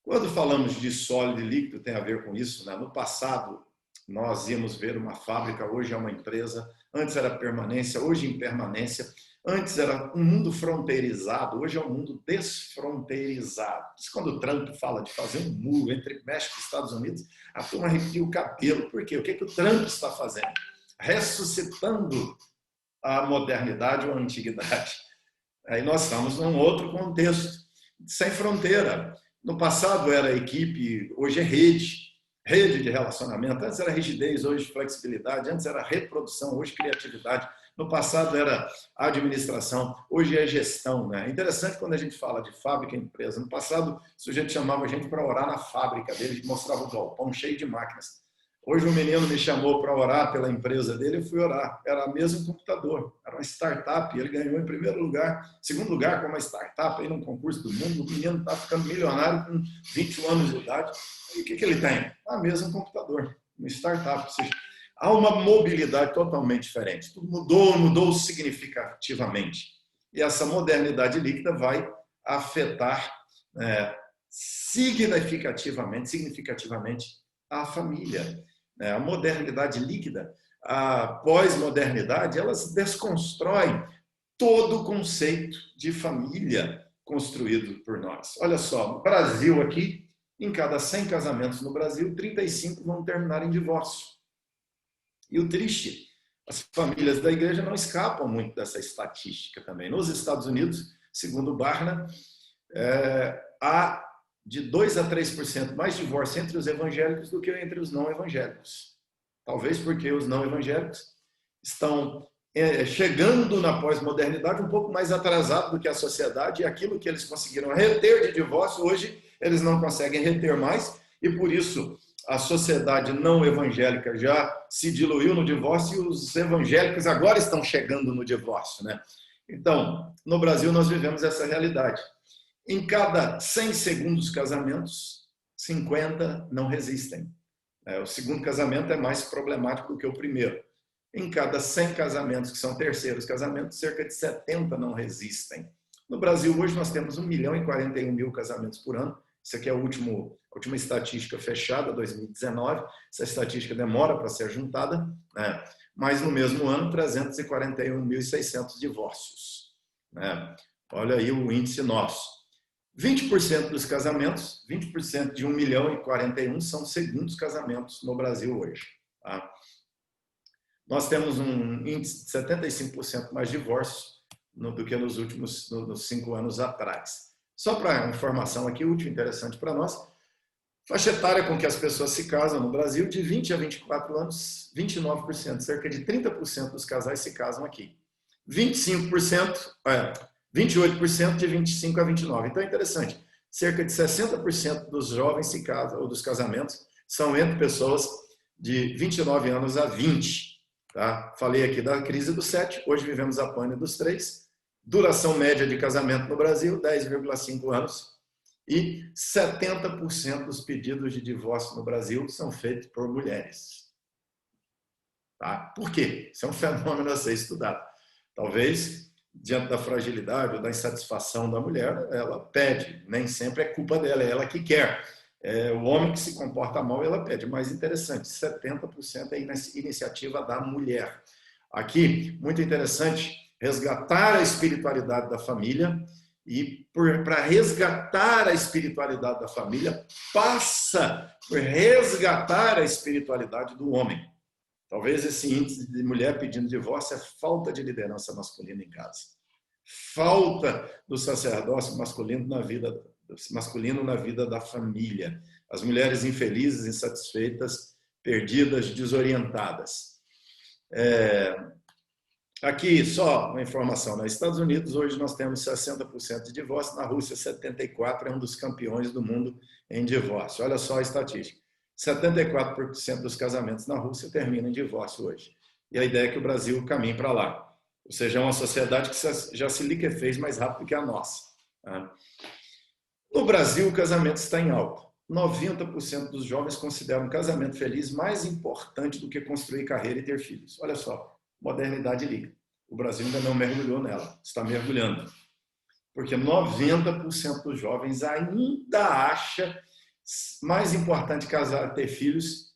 Quando falamos de sólido e líquido, tem a ver com isso. No passado, nós íamos ver uma fábrica, hoje é uma empresa, antes era permanência, hoje impermanência, antes era um mundo fronteirizado, hoje é um mundo desfronteirizado. Quando o Trump fala de fazer um muro entre México e Estados Unidos, a turma arrepia o cabelo. Por quê? O que o Trump está fazendo? Ressuscitando a modernidade ou a antiguidade. Aí nós estamos num outro contexto, sem fronteira. No passado era equipe, hoje é rede de relacionamento. Antes era rigidez, hoje flexibilidade. Antes era reprodução, hoje criatividade. No passado era administração, hoje é gestão. Né? É interessante quando a gente fala de fábrica e empresa. No passado, o sujeito chamava a gente para orar na fábrica dele, mostrava o galpão cheio de máquinas. Hoje um menino me chamou para orar pela empresa dele, eu fui orar. Era mesmo computador, era uma startup, ele ganhou em primeiro lugar, segundo lugar com uma startup, aí num concurso do mundo, o menino está ficando milionário com 21 anos de idade. E o que ele tem? A mesma computador, uma startup. Ou seja, há uma mobilidade totalmente diferente. Tudo mudou significativamente. E essa modernidade líquida vai afetar significativamente a família. A modernidade líquida, a pós-modernidade, elas desconstroem todo o conceito de família construído por nós. Olha só, no Brasil aqui, em cada 100 casamentos no Brasil, 35 vão terminar em divórcio. E o triste, as famílias da igreja não escapam muito dessa estatística também. Nos Estados Unidos, segundo o Barna, há de 2 a 3% mais divórcio entre os evangélicos do que entre os não evangélicos. Talvez porque os não evangélicos estão chegando na pós-modernidade um pouco mais atrasado do que a sociedade, e aquilo que eles conseguiram reter de divórcio, hoje eles não conseguem reter mais, e por isso a sociedade não evangélica já se diluiu no divórcio e os evangélicos agora estão chegando no divórcio. Né? Então, no Brasil nós vivemos essa realidade. Em cada 100 segundos casamentos, 50 não resistem. O segundo casamento é mais problemático do que o primeiro. Em cada 100 casamentos, que são terceiros casamentos, cerca de 70 não resistem. No Brasil, hoje, nós temos 1.041.000 casamentos por ano. Isso aqui é a última estatística fechada, 2019. Essa estatística demora para ser juntada, né? Mas no mesmo ano, 341.600 divórcios. Né? Olha aí o índice nosso. 20% dos casamentos, 20% de 1.041.000 são segundos casamentos no Brasil hoje. Tá? Nós temos um índice de 75% mais divórcios do que nos últimos 5 anos atrás. Só para informação aqui, útil e interessante para nós, faixa etária com que as pessoas se casam no Brasil, de 20 a 24 anos, 29%, cerca de 30% dos casais se casam aqui. 28% de 25 a 29. Então é interessante, cerca de 60% dos jovens se casam, ou dos casamentos, são entre pessoas de 29 anos a 20. Tá? Falei aqui da crise dos 7, hoje vivemos a pane dos 3. Duração média de casamento no Brasil, 10,5 anos. E 70% dos pedidos de divórcio no Brasil são feitos por mulheres. Tá? Por quê? Isso é um fenômeno a ser estudado. Talvez, diante da fragilidade ou da insatisfação da mulher, ela pede. Nem sempre é culpa dela, é ela que quer. É o homem que se comporta mal, ela pede. Mas interessante, 70% é iniciativa da mulher. Aqui, muito interessante, resgatar a espiritualidade da família. E para resgatar a espiritualidade da família, passa por resgatar a espiritualidade do homem. Talvez esse índice de mulher pedindo divórcio é falta de liderança masculina em casa. Falta do sacerdócio masculino na vida da família. As mulheres infelizes, insatisfeitas, perdidas, desorientadas. Aqui, só uma informação. Nos Estados Unidos, hoje nós temos 60% de divórcio. Na Rússia, 74%, é um dos campeões do mundo em divórcio. Olha só a estatística. 74% dos casamentos na Rússia terminam em divórcio hoje. E a ideia é que o Brasil caminhe para lá. Ou seja, é uma sociedade que já se liquefez mais rápido que a nossa. No Brasil, o casamento está em alta. 90% dos jovens consideram o casamento feliz mais importante do que construir carreira e ter filhos. Olha só. Modernidade líquida. O Brasil ainda não mergulhou nela, está mergulhando. Porque 90% dos jovens ainda acha mais importante casar, ter filhos,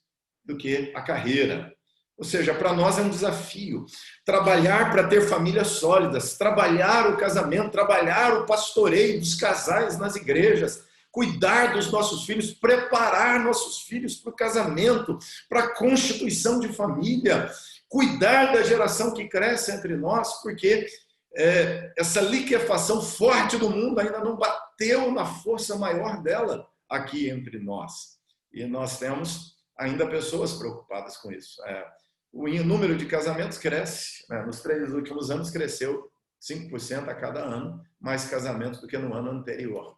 do que a carreira. Ou seja, para nós é um desafio trabalhar para ter famílias sólidas, trabalhar o casamento, trabalhar o pastoreio dos casais nas igrejas, cuidar dos nossos filhos, preparar nossos filhos para o casamento, para a constituição de família, cuidar da geração que cresce entre nós, porque essa liquefação forte do mundo ainda não bateu na força maior dela aqui entre nós. E nós temos ainda pessoas preocupadas com isso. O número de casamentos cresce, né? Nos 3 últimos anos cresceu 5% a cada ano, mais casamentos do que no ano anterior.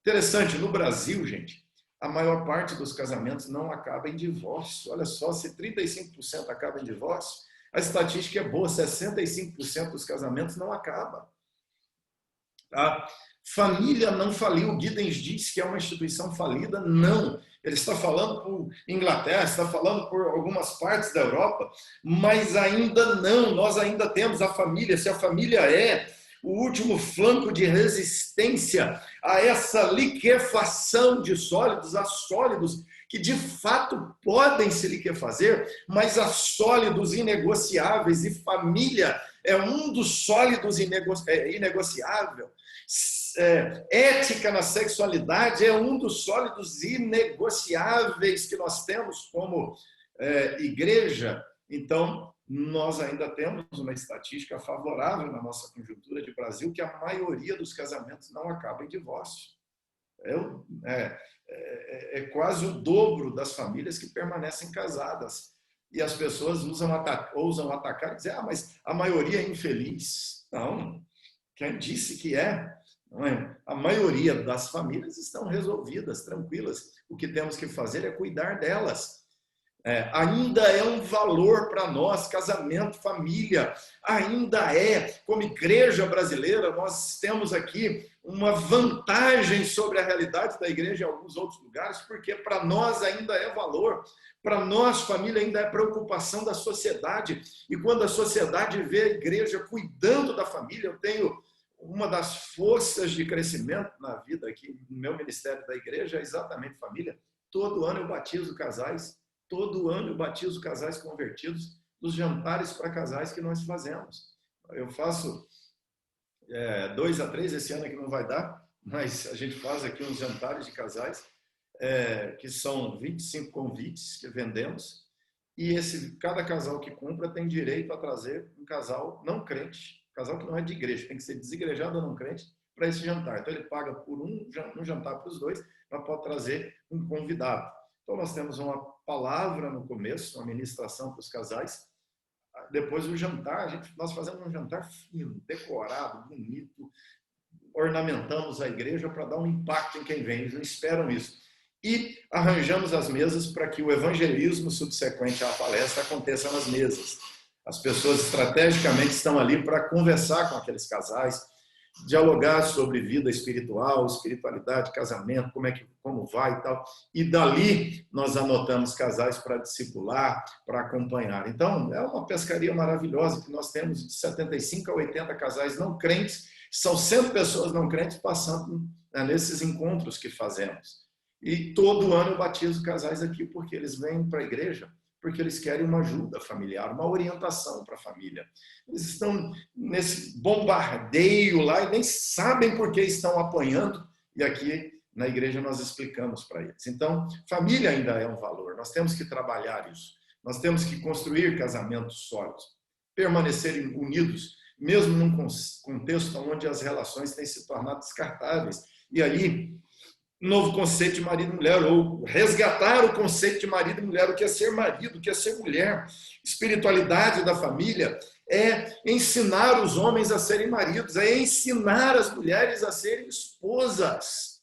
Interessante, no Brasil, gente, a maior parte dos casamentos não acaba em divórcio. Olha só, se 35% acaba em divórcio, a estatística é boa, 65% dos casamentos não acabam. A família não faliu. O Giddens diz que é uma instituição falida. Não. Ele está falando por Inglaterra, está falando por algumas partes da Europa, mas ainda não. Nós ainda temos a família. Se a família é o último flanco de resistência a essa liquefação de sólidos, a sólidos que de fato podem se liquefazer, mas a sólidos inegociáveis, e família é um dos sólidos inegociável. Ética na sexualidade é um dos sólidos inegociáveis que nós temos como igreja. Então, nós ainda temos uma estatística favorável na nossa conjuntura de Brasil, que a maioria dos casamentos não acaba em divórcio. É quase o dobro das famílias que permanecem casadas. E as pessoas ousam atacar e dizer, mas a maioria é infeliz. Não, quem disse que é? Não é? A maioria das famílias estão resolvidas, tranquilas. O que temos que fazer é cuidar delas. Ainda é um valor para nós, casamento, família, ainda é, como igreja brasileira, nós temos aqui uma vantagem sobre a realidade da igreja em alguns outros lugares, porque para nós ainda é valor, para nós, família, ainda é preocupação da sociedade, e quando a sociedade vê a igreja cuidando da família, eu tenho uma das forças de crescimento na vida aqui, no meu ministério da igreja, é exatamente família. Todo ano eu batizo casais, todo ano eu batizo casais convertidos nos jantares para casais que nós fazemos. Eu faço 2 a 3, esse ano aqui não vai dar, mas a gente faz aqui uns jantares de casais, que são 25 convites que vendemos, e cada casal que compra tem direito a trazer um casal não crente, casal que não é de igreja, tem que ser desigrejado ou não crente, para esse jantar. Então ele paga por um jantar para os dois, mas pode trazer um convidado. Então, nós temos uma palavra no começo, uma ministração para os casais. Depois, o jantar, nós fazemos um jantar fino, decorado, bonito, ornamentamos a igreja para dar um impacto em quem vem. Eles não esperam isso. E arranjamos as mesas para que o evangelismo subsequente à palestra aconteça nas mesas. As pessoas estrategicamente estão ali para conversar com aqueles casais, dialogar sobre vida espiritual, espiritualidade, casamento, como vai e tal. E dali nós anotamos casais para discipular, para acompanhar. Então, é uma pescaria maravilhosa que nós temos de 75 a 80 casais não crentes, são 100 pessoas não crentes passando nesses encontros que fazemos. E todo ano eu batizo casais aqui porque eles vêm para a igreja, porque eles querem uma ajuda familiar, uma orientação para a família. Eles estão nesse bombardeio lá e nem sabem por que estão apanhando, e aqui na igreja nós explicamos para eles. Então, família ainda é um valor, nós temos que trabalhar isso, nós temos que construir casamentos sólidos, permanecerem unidos, mesmo num contexto onde as relações têm se tornado descartáveis. E aí, novo conceito de marido e mulher, ou resgatar o conceito de marido e mulher, o que é ser marido, o que é ser mulher. Espiritualidade da família é ensinar os homens a serem maridos, é ensinar as mulheres a serem esposas.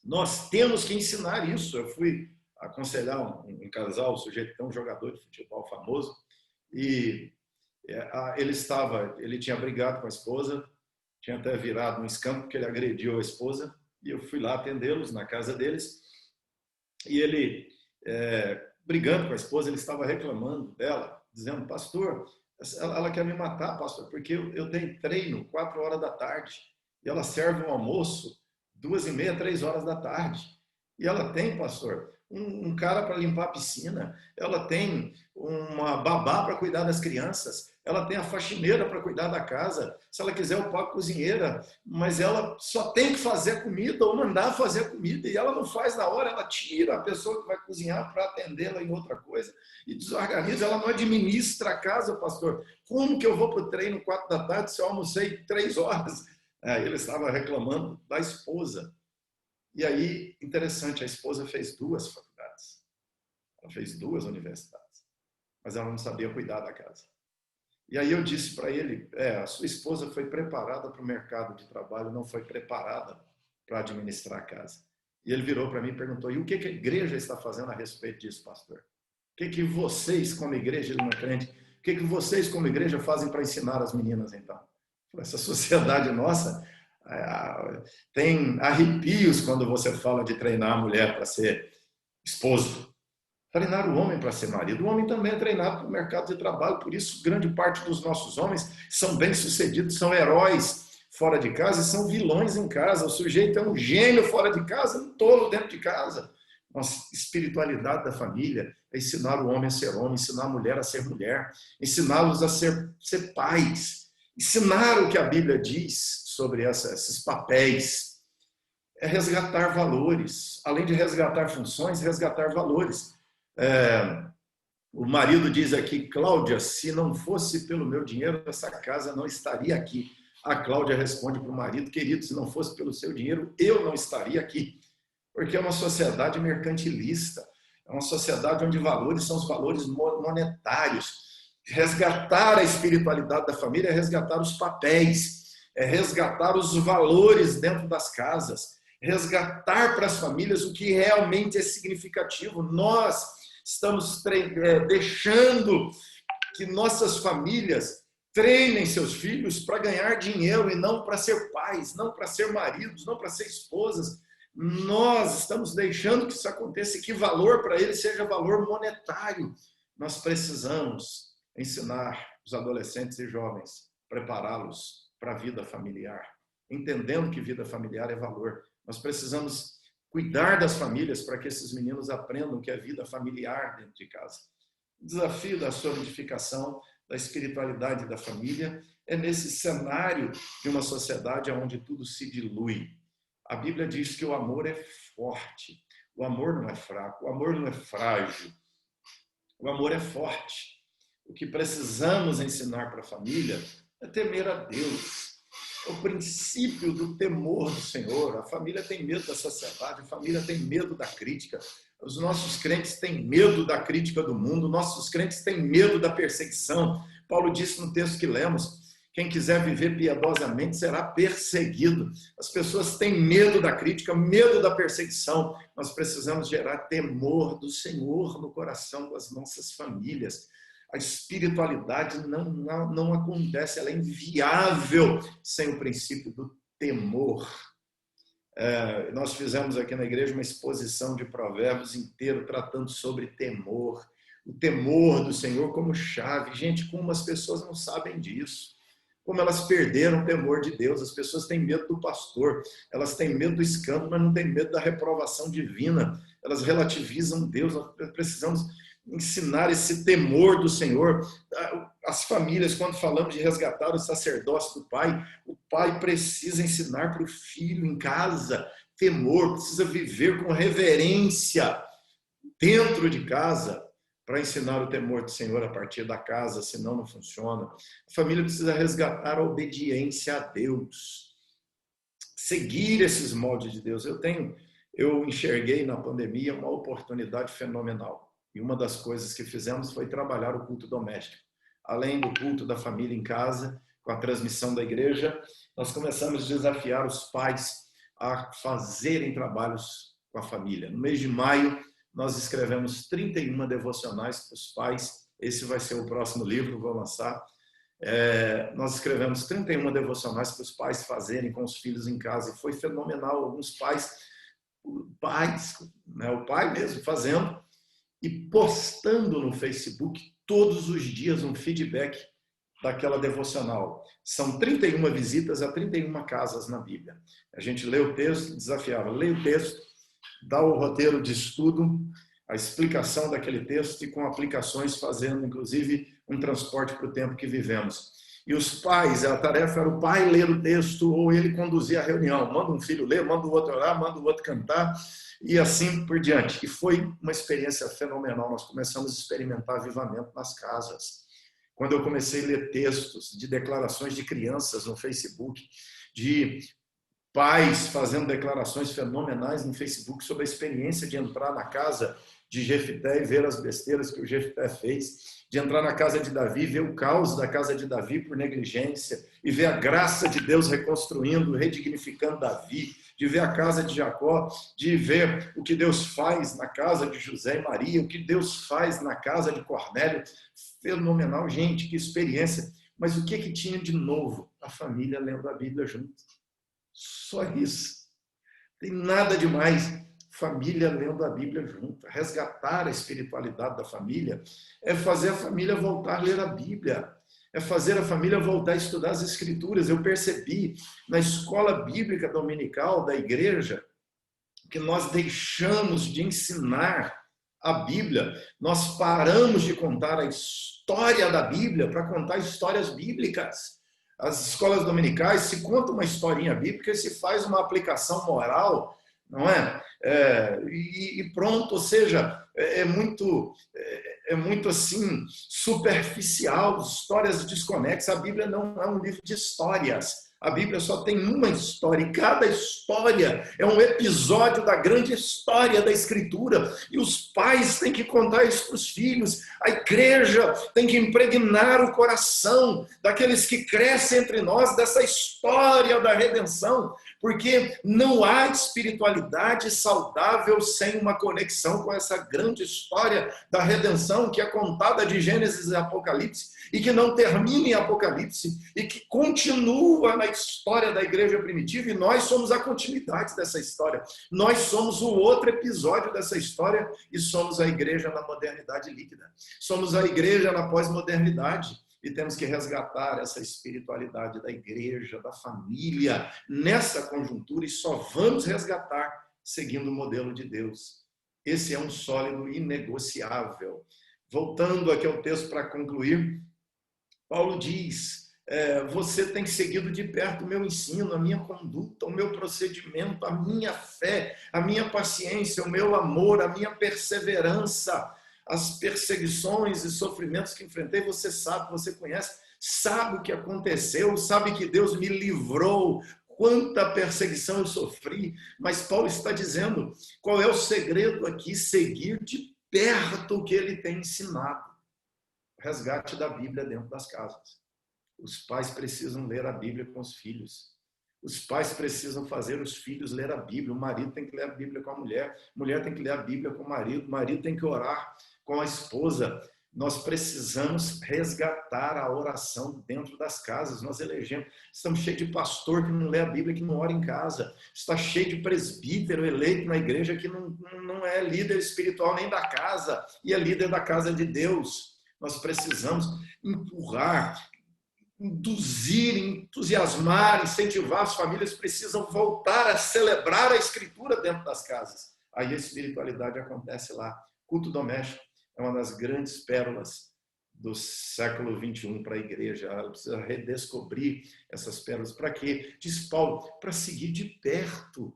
Nós temos que ensinar isso. Eu fui aconselhar um casal, o sujeito que é um jogador de futebol famoso, e ele tinha brigado com a esposa, tinha até virado um escândalo porque ele agrediu a esposa, e eu fui lá atendê-los na casa deles, e ele, brigando com a esposa, ele estava reclamando dela, dizendo, pastor, ela quer me matar, pastor, porque eu tenho treino 4 horas da tarde, e ela serve um almoço 2h30, 3 horas da tarde, e ela tem, pastor, um cara para limpar a piscina, ela tem uma babá para cuidar das crianças, ela tem a faxineira para cuidar da casa, se ela quiser eu pago cozinheira, mas ela só tem que fazer comida ou mandar fazer comida, e ela não faz na hora, ela tira a pessoa que vai cozinhar para atendê-la em outra coisa, e desorganiza, ela não administra a casa, pastor. Como que eu vou para o treino 4 da tarde se eu almocei 3 horas? Aí ele estava reclamando da esposa. E aí, interessante, a esposa fez 2 faculdades. Ela fez 2 universidades. Mas ela não sabia cuidar da casa. E aí eu disse para ele, a sua esposa foi preparada para o mercado de trabalho, não foi preparada para administrar a casa. E ele virou para mim e perguntou, e o que a igreja está fazendo a respeito disso, pastor? O que vocês, como igreja, ele não é crente, o que vocês, como igreja, fazem para ensinar as meninas, então? Essa sociedade nossa tem arrepios quando você fala de treinar a mulher para ser esposo. Treinar o homem para ser marido. O homem também é treinado para o mercado de trabalho, por isso grande parte dos nossos homens são bem-sucedidos, são heróis fora de casa e são vilões em casa. O sujeito é um gênio fora de casa, um tolo dentro de casa. Nossa espiritualidade da família é ensinar o homem a ser homem, ensinar a mulher a ser mulher, ensiná-los a ser pais, ensinar o que a Bíblia diz sobre esses papéis. É resgatar valores, além de resgatar funções, resgatar valores. O marido diz aqui, Cláudia, se não fosse pelo meu dinheiro, essa casa não estaria aqui. A Cláudia responde para o marido, querido, se não fosse pelo seu dinheiro, eu não estaria aqui. Porque é uma sociedade mercantilista, é uma sociedade onde valores são os valores monetários. Resgatar a espiritualidade da família é resgatar os papéis, é resgatar os valores dentro das casas, resgatar para as famílias o que realmente é significativo. Nós estamos deixando que nossas famílias treinem seus filhos para ganhar dinheiro e não para ser pais, não para ser maridos, não para ser esposas. Nós estamos deixando que isso aconteça e que valor para eles seja valor monetário. Nós precisamos ensinar os adolescentes e jovens, prepará-los para a vida familiar, entendendo que vida familiar é valor. Nós precisamos cuidar das famílias para que esses meninos aprendam que é vida familiar dentro de casa. O desafio da solidificação da espiritualidade da família é nesse cenário de uma sociedade onde tudo se dilui. A Bíblia diz que o amor é forte, o amor não é fraco, o amor não é frágil, o amor é forte. O que precisamos ensinar para a família é temer a Deus. É o princípio do temor do Senhor. A família tem medo da sociedade, a família tem medo da crítica. Os nossos crentes têm medo da crítica do mundo, nossos crentes têm medo da perseguição. Paulo disse no texto que lemos, quem quiser viver piedosamente será perseguido. As pessoas têm medo da crítica, medo da perseguição. Nós precisamos gerar temor do Senhor no coração das nossas famílias. A espiritualidade não acontece, ela é inviável sem o princípio do temor. Nós fizemos aqui na igreja uma exposição de provérbios inteiro tratando sobre temor. O temor do Senhor como chave. Gente, como as pessoas não sabem disso. Como elas perderam o temor de Deus. As pessoas têm medo do pastor, elas têm medo do escândalo, mas não têm medo da reprovação divina. Elas relativizam Deus. Nós precisamos ensinar esse temor do Senhor. As famílias, quando falamos de resgatar o sacerdócio do pai, o pai precisa ensinar para o filho em casa temor, precisa viver com reverência dentro de casa, para ensinar o temor do Senhor a partir da casa, senão não funciona. A família precisa resgatar a obediência a Deus, seguir esses moldes de Deus. Eu enxerguei na pandemia uma oportunidade fenomenal. E uma das coisas que fizemos foi trabalhar o culto doméstico. Além do culto da família em casa, com a transmissão da igreja, nós começamos a desafiar os pais a fazerem trabalhos com a família. No mês de maio, nós escrevemos 31 devocionais para os pais. Esse vai ser o próximo livro, vou lançar. Nós escrevemos 31 devocionais para os pais fazerem com os filhos em casa. E foi fenomenal. Alguns pais, né, o pai mesmo fazendo e postando no Facebook todos os dias um feedback daquela devocional. São 31 visitas a 31 casas na Bíblia. A gente lê o texto, desafiava, lê o texto, dar o roteiro de estudo, a explicação daquele texto e com aplicações, fazendo, inclusive, um transporte para o tempo que vivemos. E os pais, a tarefa era o pai ler o texto ou ele conduzir a reunião. Manda um filho ler, manda o outro orar, manda o outro cantar e assim por diante. E foi uma experiência fenomenal. Nós começamos a experimentar avivamento nas casas. Quando eu comecei a ler textos de declarações de crianças no Facebook, de pais fazendo declarações fenomenais no Facebook sobre a experiência de entrar na casa de Jefté e ver as besteiras que o Jefté fez, de entrar na casa de Davi, ver o caos da casa de Davi por negligência e ver a graça de Deus reconstruindo, redignificando Davi, de ver a casa de Jacó, de ver o que Deus faz na casa de José e Maria, o que Deus faz na casa de Cornélio. Fenomenal, gente, que experiência. Mas o que tinha de novo? A família lendo a Bíblia junto. Só isso. Tem nada demais. Família lendo a Bíblia junto. Resgatar a espiritualidade da família é fazer a família voltar a ler a Bíblia. É fazer a família voltar a estudar as Escrituras. Eu percebi na escola bíblica dominical da igreja que nós deixamos de ensinar a Bíblia. Nós paramos de contar a história da Bíblia para contar histórias bíblicas. As escolas dominicais se conta uma historinha bíblica e se faz uma aplicação moral, não é? E pronto, ou seja, é muito assim superficial, histórias desconexas. A Bíblia não é um livro de histórias. A Bíblia só tem uma história, e cada história é um episódio da grande história da Escritura. E os pais têm que contar isso para os filhos. A igreja tem que impregnar o coração daqueles que crescem entre nós dessa história da redenção, porque não há espiritualidade saudável sem uma conexão com essa grande história da redenção que é contada de Gênesis e Apocalipse e que não termina em Apocalipse e que continua na história da igreja primitiva, e nós somos a continuidade dessa história. Nós somos o outro episódio dessa história e somos a igreja na modernidade líquida. Somos a igreja na pós-modernidade. E temos que resgatar essa espiritualidade da igreja, da família, nessa conjuntura, e só vamos resgatar seguindo o modelo de Deus. Esse é um sólido inegociável. Voltando aqui ao texto para concluir, Paulo diz, você tem seguido de perto o meu ensino, a minha conduta, o meu procedimento, a minha fé, a minha paciência, o meu amor, a minha perseverança, as perseguições e sofrimentos que enfrentei. Você sabe, você conhece, sabe o que aconteceu, sabe que Deus me livrou, quanta perseguição eu sofri. Mas Paulo está dizendo, qual é o segredo aqui? Seguir de perto o que ele tem ensinado. O resgate da Bíblia dentro das casas. Os pais precisam ler a Bíblia com os filhos. Os pais precisam fazer os filhos ler a Bíblia. O marido tem que ler a Bíblia com a mulher tem que ler a Bíblia com o marido tem que orar com a esposa. Nós precisamos resgatar a oração dentro das casas. Nós estamos cheios de pastor que não lê a Bíblia, que não ora em casa. Está cheio de presbítero eleito na igreja que não é líder espiritual nem da casa, e é líder da casa de Deus. Nós precisamos empurrar, induzir, entusiasmar, incentivar. As famílias precisam voltar a celebrar a Escritura dentro das casas. Aí a espiritualidade acontece lá. Culto doméstico é uma das grandes pérolas do século XXI para a igreja. Ela precisa redescobrir essas pérolas. Para quê? Diz Paulo, para seguir de perto.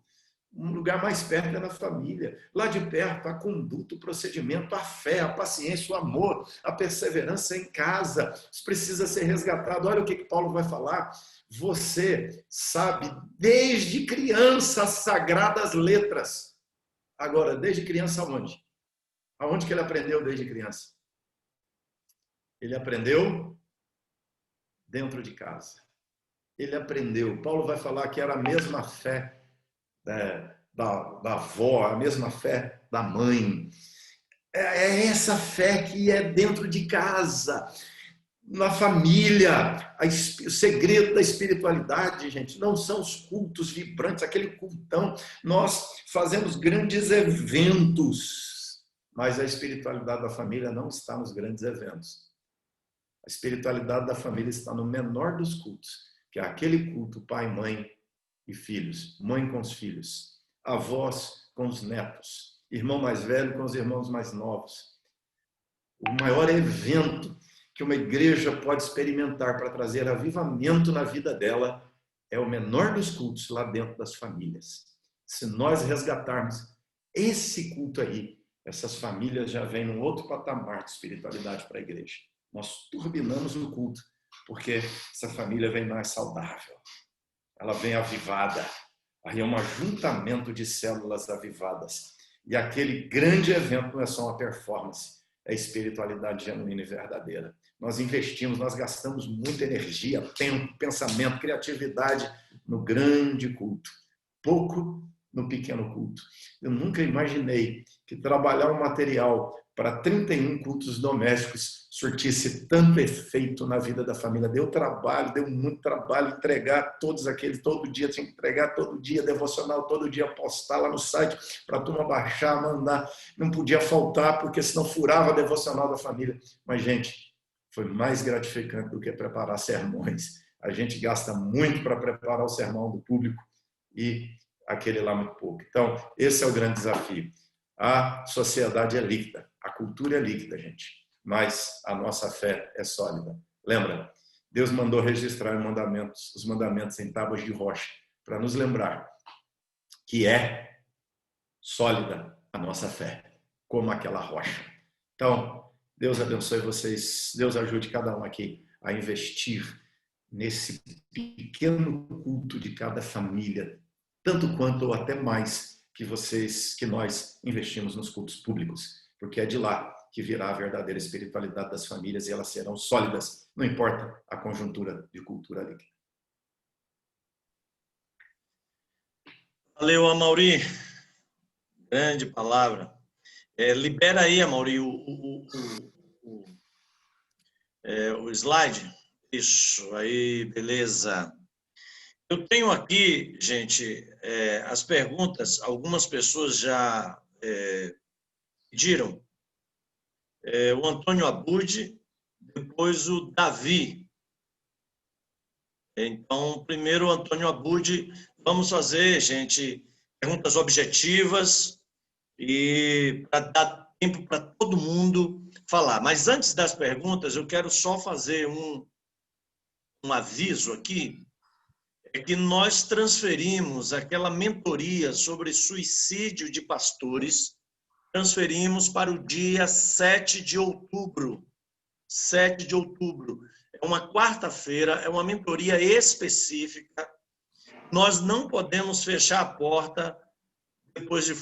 Um lugar mais perto é na família. Lá de perto, a conduta, o procedimento, a fé, a paciência, o amor, a perseverança em casa. Isso precisa ser resgatado. Olha o que Paulo vai falar. Você sabe desde criança as sagradas letras. Agora, desde criança aonde? Aonde que ele aprendeu desde criança? Ele aprendeu dentro de casa. Ele aprendeu. Paulo vai falar que era a mesma fé da avó, a mesma fé da mãe. É essa fé que é dentro de casa, na família. O segredo da espiritualidade, gente, não são os cultos vibrantes, aquele cultão. Nós fazemos grandes eventos, mas a espiritualidade da família não está nos grandes eventos. A espiritualidade da família está no menor dos cultos, que é aquele culto pai, mãe e filhos, mãe com os filhos, avós com os netos, irmão mais velho com os irmãos mais novos. O maior evento que uma igreja pode experimentar para trazer avivamento na vida dela é o menor dos cultos lá dentro das famílias. Se nós resgatarmos esse culto aí, essas famílias já vêm num outro patamar de espiritualidade para a igreja. Nós turbinamos o culto, porque essa família vem mais saudável, ela vem avivada. Aí é um ajuntamento de células avivadas. E aquele grande evento não é só uma performance, é espiritualidade genuína e verdadeira. Nós investimos, nós gastamos muita energia, tempo, pensamento, criatividade no grande culto, pouco no pequeno culto. Eu nunca imaginei que trabalhar um material para 31 cultos domésticos surtisse tanto efeito na vida da família. Deu trabalho, deu muito trabalho entregar todos aqueles, todo dia, tinha que entregar todo dia, devocional todo dia, postar lá no site para a turma baixar, mandar. Não podia faltar, porque senão furava a devocional da família. Mas, gente, foi mais gratificante do que preparar sermões. A gente gasta muito para preparar o sermão do público e aquele lá muito pouco. Então, esse é o grande desafio. A sociedade é líquida, a cultura é líquida, gente, mas a nossa fé é sólida. Lembra? Deus mandou registrar os mandamentos em tábuas de rocha para nos lembrar que é sólida a nossa fé, como aquela rocha. Então, Deus abençoe vocês, Deus ajude cada um aqui a investir nesse pequeno culto de cada família, tanto quanto ou até mais que nós investimos nos cultos públicos, porque é de lá que virá a verdadeira espiritualidade das famílias e elas serão sólidas, não importa a conjuntura de cultura líquida. Valeu, Amaury. Grande palavra. Libera aí, Amaury, o slide. Isso, aí, beleza. Eu tenho aqui, gente, as perguntas, algumas pessoas já pediram. O Antônio Abud, depois o Davi. Então, primeiro o Antônio Abud, vamos fazer, gente, perguntas objetivas e para dar tempo para todo mundo falar. Mas antes das perguntas, eu quero só fazer um aviso aqui, é que nós transferimos aquela mentoria sobre suicídio de pastores, transferimos para o dia 7 de outubro. 7 de outubro. É uma quarta-feira, é uma mentoria específica. Nós não podemos fechar a porta depois de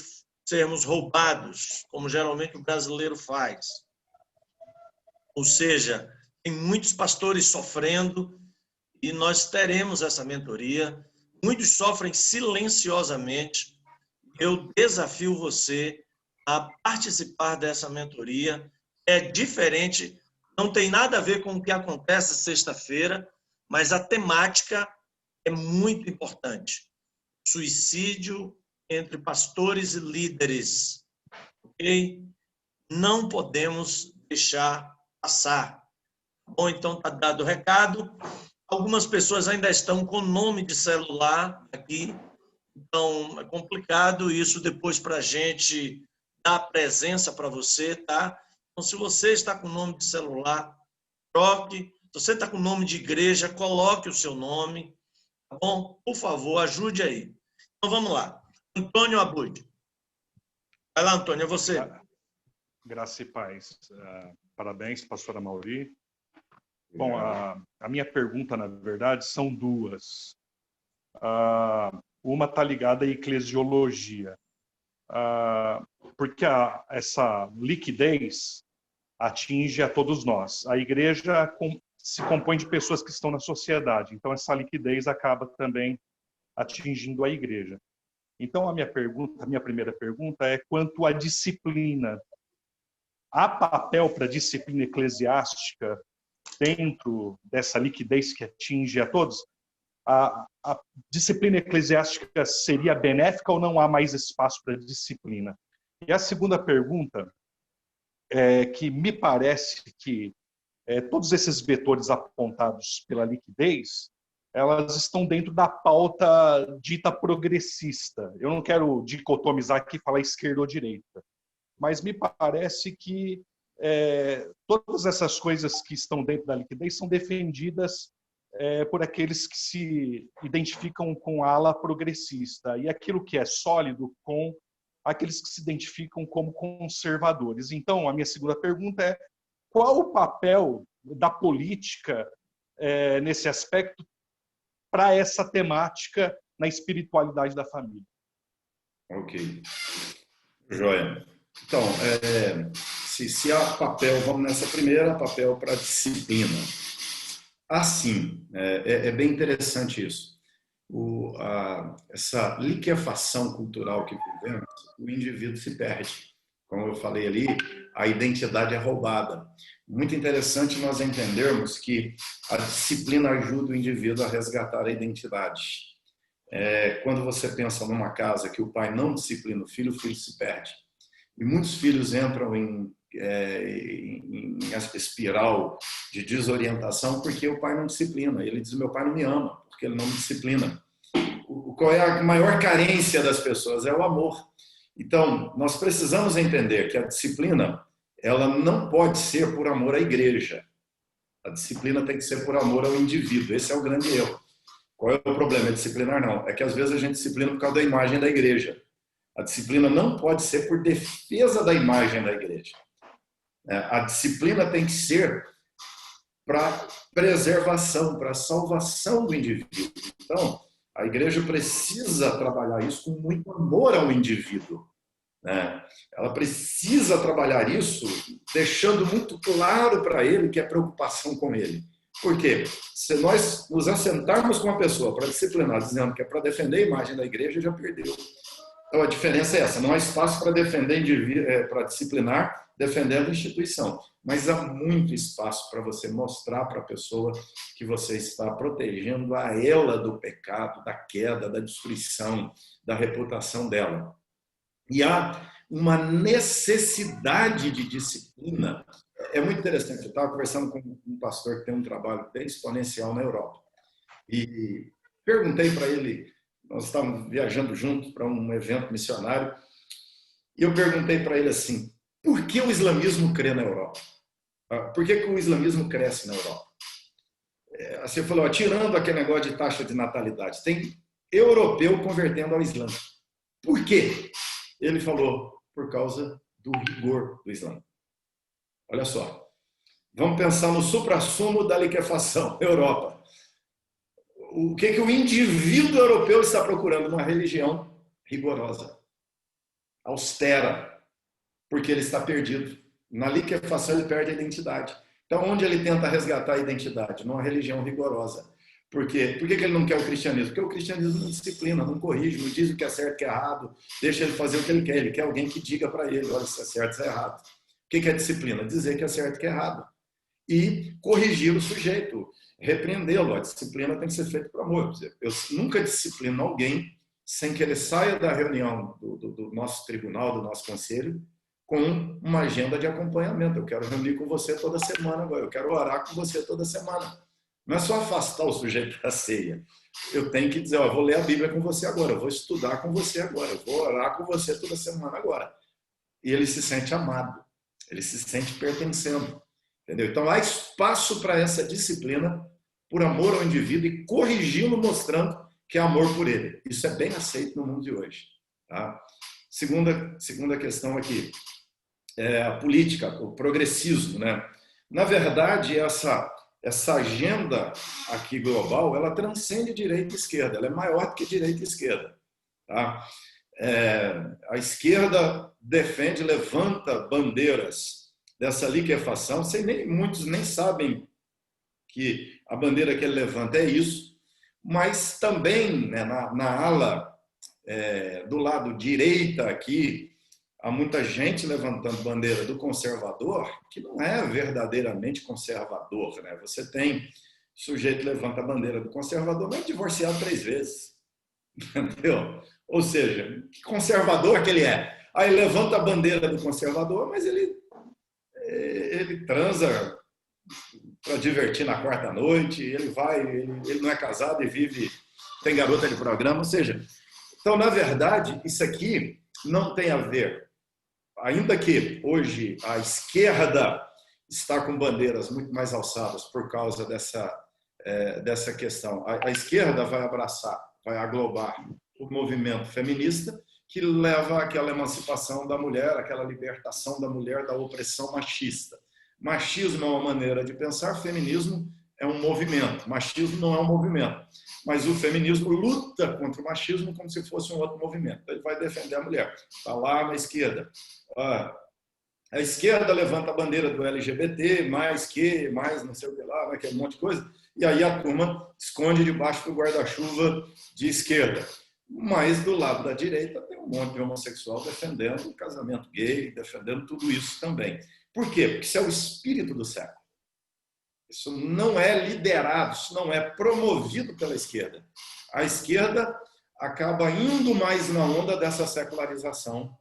sermos roubados, como geralmente o brasileiro faz. Ou seja, tem muitos pastores sofrendo, e nós teremos essa mentoria. Muitos sofrem silenciosamente. Eu desafio você a participar dessa mentoria. É diferente, não tem nada a ver com o que acontece sexta-feira, mas a temática é muito importante. Suicídio entre pastores e líderes. Ok? Não podemos deixar passar. Bom, então está dado o recado. Algumas pessoas ainda estão com nome de celular aqui, então é complicado isso depois para a gente dar presença para você, tá? Então, se você está com nome de celular, troque. Se você está com nome de igreja, coloque o seu nome, tá bom? Por favor, ajude aí. Então, vamos lá. Antônio Abud. Vai lá, Antônio, é você. Graça e paz. Parabéns, pastora Amaury. Bom, a minha pergunta, na verdade, são duas. Uma está ligada à eclesiologia, porque essa liquidez atinge a todos nós. A igreja se compõe de pessoas que estão na sociedade, então essa liquidez acaba também atingindo a igreja. Então, a minha primeira pergunta é quanto à disciplina. Há papel para a disciplina eclesiástica dentro dessa liquidez que atinge a todos? A disciplina eclesiástica seria benéfica ou não há mais espaço para disciplina? E a segunda pergunta é que me parece que todos esses vetores apontados pela liquidez elas estão dentro da pauta dita progressista. Eu não quero dicotomizar aqui, falar esquerda ou direita, mas me parece que todas essas coisas que estão dentro da liquidez são defendidas por aqueles que se identificam com a ala progressista, e aquilo que é sólido com aqueles que se identificam como conservadores. Então, a minha segunda pergunta é: qual o papel da política nesse aspecto para essa temática na espiritualidade da família? Ok. Joia. Então, se há papel, vamos nessa primeira, papel para disciplina. Assim, é bem interessante isso. Essa liquefação cultural que vivemos, o indivíduo se perde. Como eu falei ali, a identidade é roubada. Muito interessante nós entendermos que a disciplina ajuda o indivíduo a resgatar a identidade. Quando você pensa numa casa que o pai não disciplina o filho se perde. E muitos filhos entram em espiral de desorientação porque o pai não disciplina. Ele diz: meu pai não me ama, porque ele não me disciplina. Qual é a maior carência das pessoas? É o amor. Então, nós precisamos entender que a disciplina, ela não pode ser por amor à igreja. A disciplina tem que ser por amor ao indivíduo. Esse é o grande erro. Qual é o problema? É disciplinar? Não. É que às vezes a gente disciplina por causa da imagem da igreja. A disciplina não pode ser por defesa da imagem da igreja. A disciplina tem que ser para preservação, para salvação do indivíduo. Então, a igreja precisa trabalhar isso com muito amor ao indivíduo. Ela precisa trabalhar isso deixando muito claro para ele que é preocupação com ele. Por quê? Se nós nos assentarmos com uma pessoa para disciplinar, dizendo que é para defender a imagem da igreja, já perdeu. Então, a diferença é essa. Não há espaço para defender, para disciplinar, defendendo a instituição. Mas há muito espaço para você mostrar para a pessoa que você está protegendo a ela do pecado, da queda, da destruição, da reputação dela. E há uma necessidade de disciplina. É muito interessante. Eu estava conversando com um pastor que tem um trabalho bem exponencial na Europa. E perguntei para ele, nós estávamos viajando juntos para um evento missionário, e eu perguntei para ele assim: por que o islamismo crê na Europa? Por que o islamismo cresce na Europa? Você falou, tirando aquele negócio de taxa de natalidade, tem europeu convertendo ao Islã. Por quê? Ele falou, por causa do rigor do Islã. Olha só, vamos pensar no suprassumo da liquefação, Europa. O que o indivíduo europeu está procurando? Uma religião rigorosa, austera, porque ele está perdido. Na liquefação ele perde a identidade. Então, onde ele tenta resgatar a identidade? Numa religião rigorosa. Por quê? Por que ele não quer o cristianismo? Porque o cristianismo não disciplina, não corrige, não diz o que é certo e o que é errado, deixa ele fazer o que ele quer. Ele quer alguém que diga para ele, olha, isso é certo, isso é errado. O que é disciplina? Dizer que é certo e que é errado. E corrigir o sujeito, repreendê-lo. A disciplina tem que ser feita por amor. Eu nunca disciplino alguém sem que ele saia da reunião do nosso tribunal, do nosso conselho, com uma agenda de acompanhamento. Eu quero reunir com você toda semana agora, eu quero orar com você toda semana. Não é só afastar o sujeito da ceia. Eu tenho que dizer, eu vou ler a Bíblia com você agora, eu vou estudar com você agora, eu vou orar com você toda semana agora. E ele se sente amado, ele se sente pertencendo. Entendeu? Então, há espaço para essa disciplina por amor ao indivíduo e corrigindo, mostrando que é amor por ele. Isso é bem aceito no mundo de hoje. Tá? Segunda questão aqui, a política, o progressismo. Né? Na verdade, essa agenda aqui global, ela transcende direita e esquerda, ela é maior do que direita e esquerda. Tá? A esquerda defende, levanta bandeiras dessa liquefação, muitos nem sabem que a bandeira que ele levanta é isso, mas também, né, na ala do lado direita aqui, há muita gente levantando bandeira do conservador, que não é verdadeiramente conservador. Né? Você tem sujeito que levanta a bandeira do conservador, mas é divorciado 3 vezes. Entendeu? Ou seja, que conservador que ele é? Aí levanta a bandeira do conservador, mas ele transa para divertir na quarta noite, ele não é casado e vive, tem garota de programa, ou seja, então, na verdade, isso aqui não tem a ver, ainda que hoje a esquerda está com bandeiras muito mais alçadas por causa dessa questão. A esquerda vai abraçar, vai aglobar o movimento feminista que leva àquela emancipação da mulher, aquela libertação da mulher da opressão machista. Machismo é uma maneira de pensar, feminismo é um movimento, machismo não é um movimento. Mas o feminismo luta contra o machismo como se fosse um outro movimento. Ele vai defender a mulher. Está lá na esquerda. A esquerda levanta a bandeira do LGBT, mais não sei o que lá, aquele monte de coisa, e aí a turma esconde debaixo do guarda-chuva de esquerda. Mas do lado da direita tem um monte de homossexual defendendo o casamento gay, defendendo tudo isso também. Por quê? Porque isso é o espírito do século. Isso não é liderado, isso não é promovido pela esquerda. A esquerda acaba indo mais na onda dessa secularização,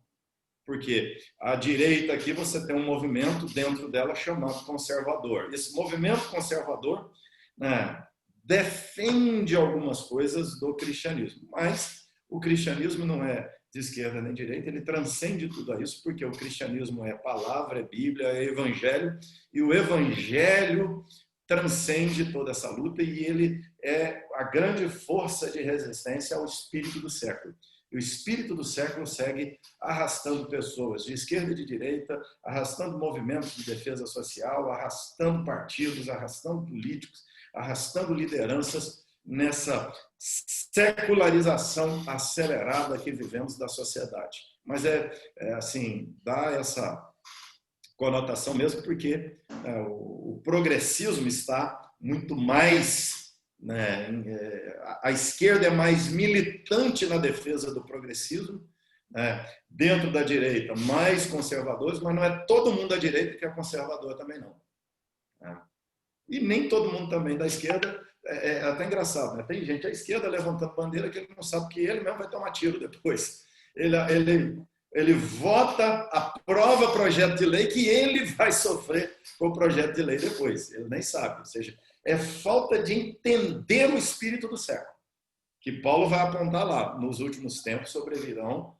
porque a direita aqui você tem um movimento dentro dela chamado conservador. Esse movimento conservador, né, defende algumas coisas do cristianismo, mas o cristianismo não é de esquerda nem de direita, ele transcende tudo isso, porque o cristianismo é palavra, é Bíblia, é evangelho, e o evangelho transcende toda essa luta e ele é a grande força de resistência ao espírito do século. E o espírito do século segue arrastando pessoas de esquerda e de direita, arrastando movimentos de defesa social, arrastando partidos, arrastando políticos, arrastando lideranças nessa secularização acelerada que vivemos da sociedade. Mas assim, dá essa conotação mesmo porque o progressismo está muito mais, né, a esquerda é mais militante na defesa do progressismo, né, dentro da direita mais conservadores, mas não é todo mundo da direita que é conservador também não, né? E nem todo mundo também da esquerda, é até engraçado, né? Tem gente à esquerda levantando bandeira que ele não sabe que ele mesmo vai tomar tiro depois. Ele vota, aprova projeto de lei que ele vai sofrer com o projeto de lei depois. Ele nem sabe. Ou seja, é falta de entender o espírito do século, que Paulo vai apontar lá. Nos últimos tempos sobrevirão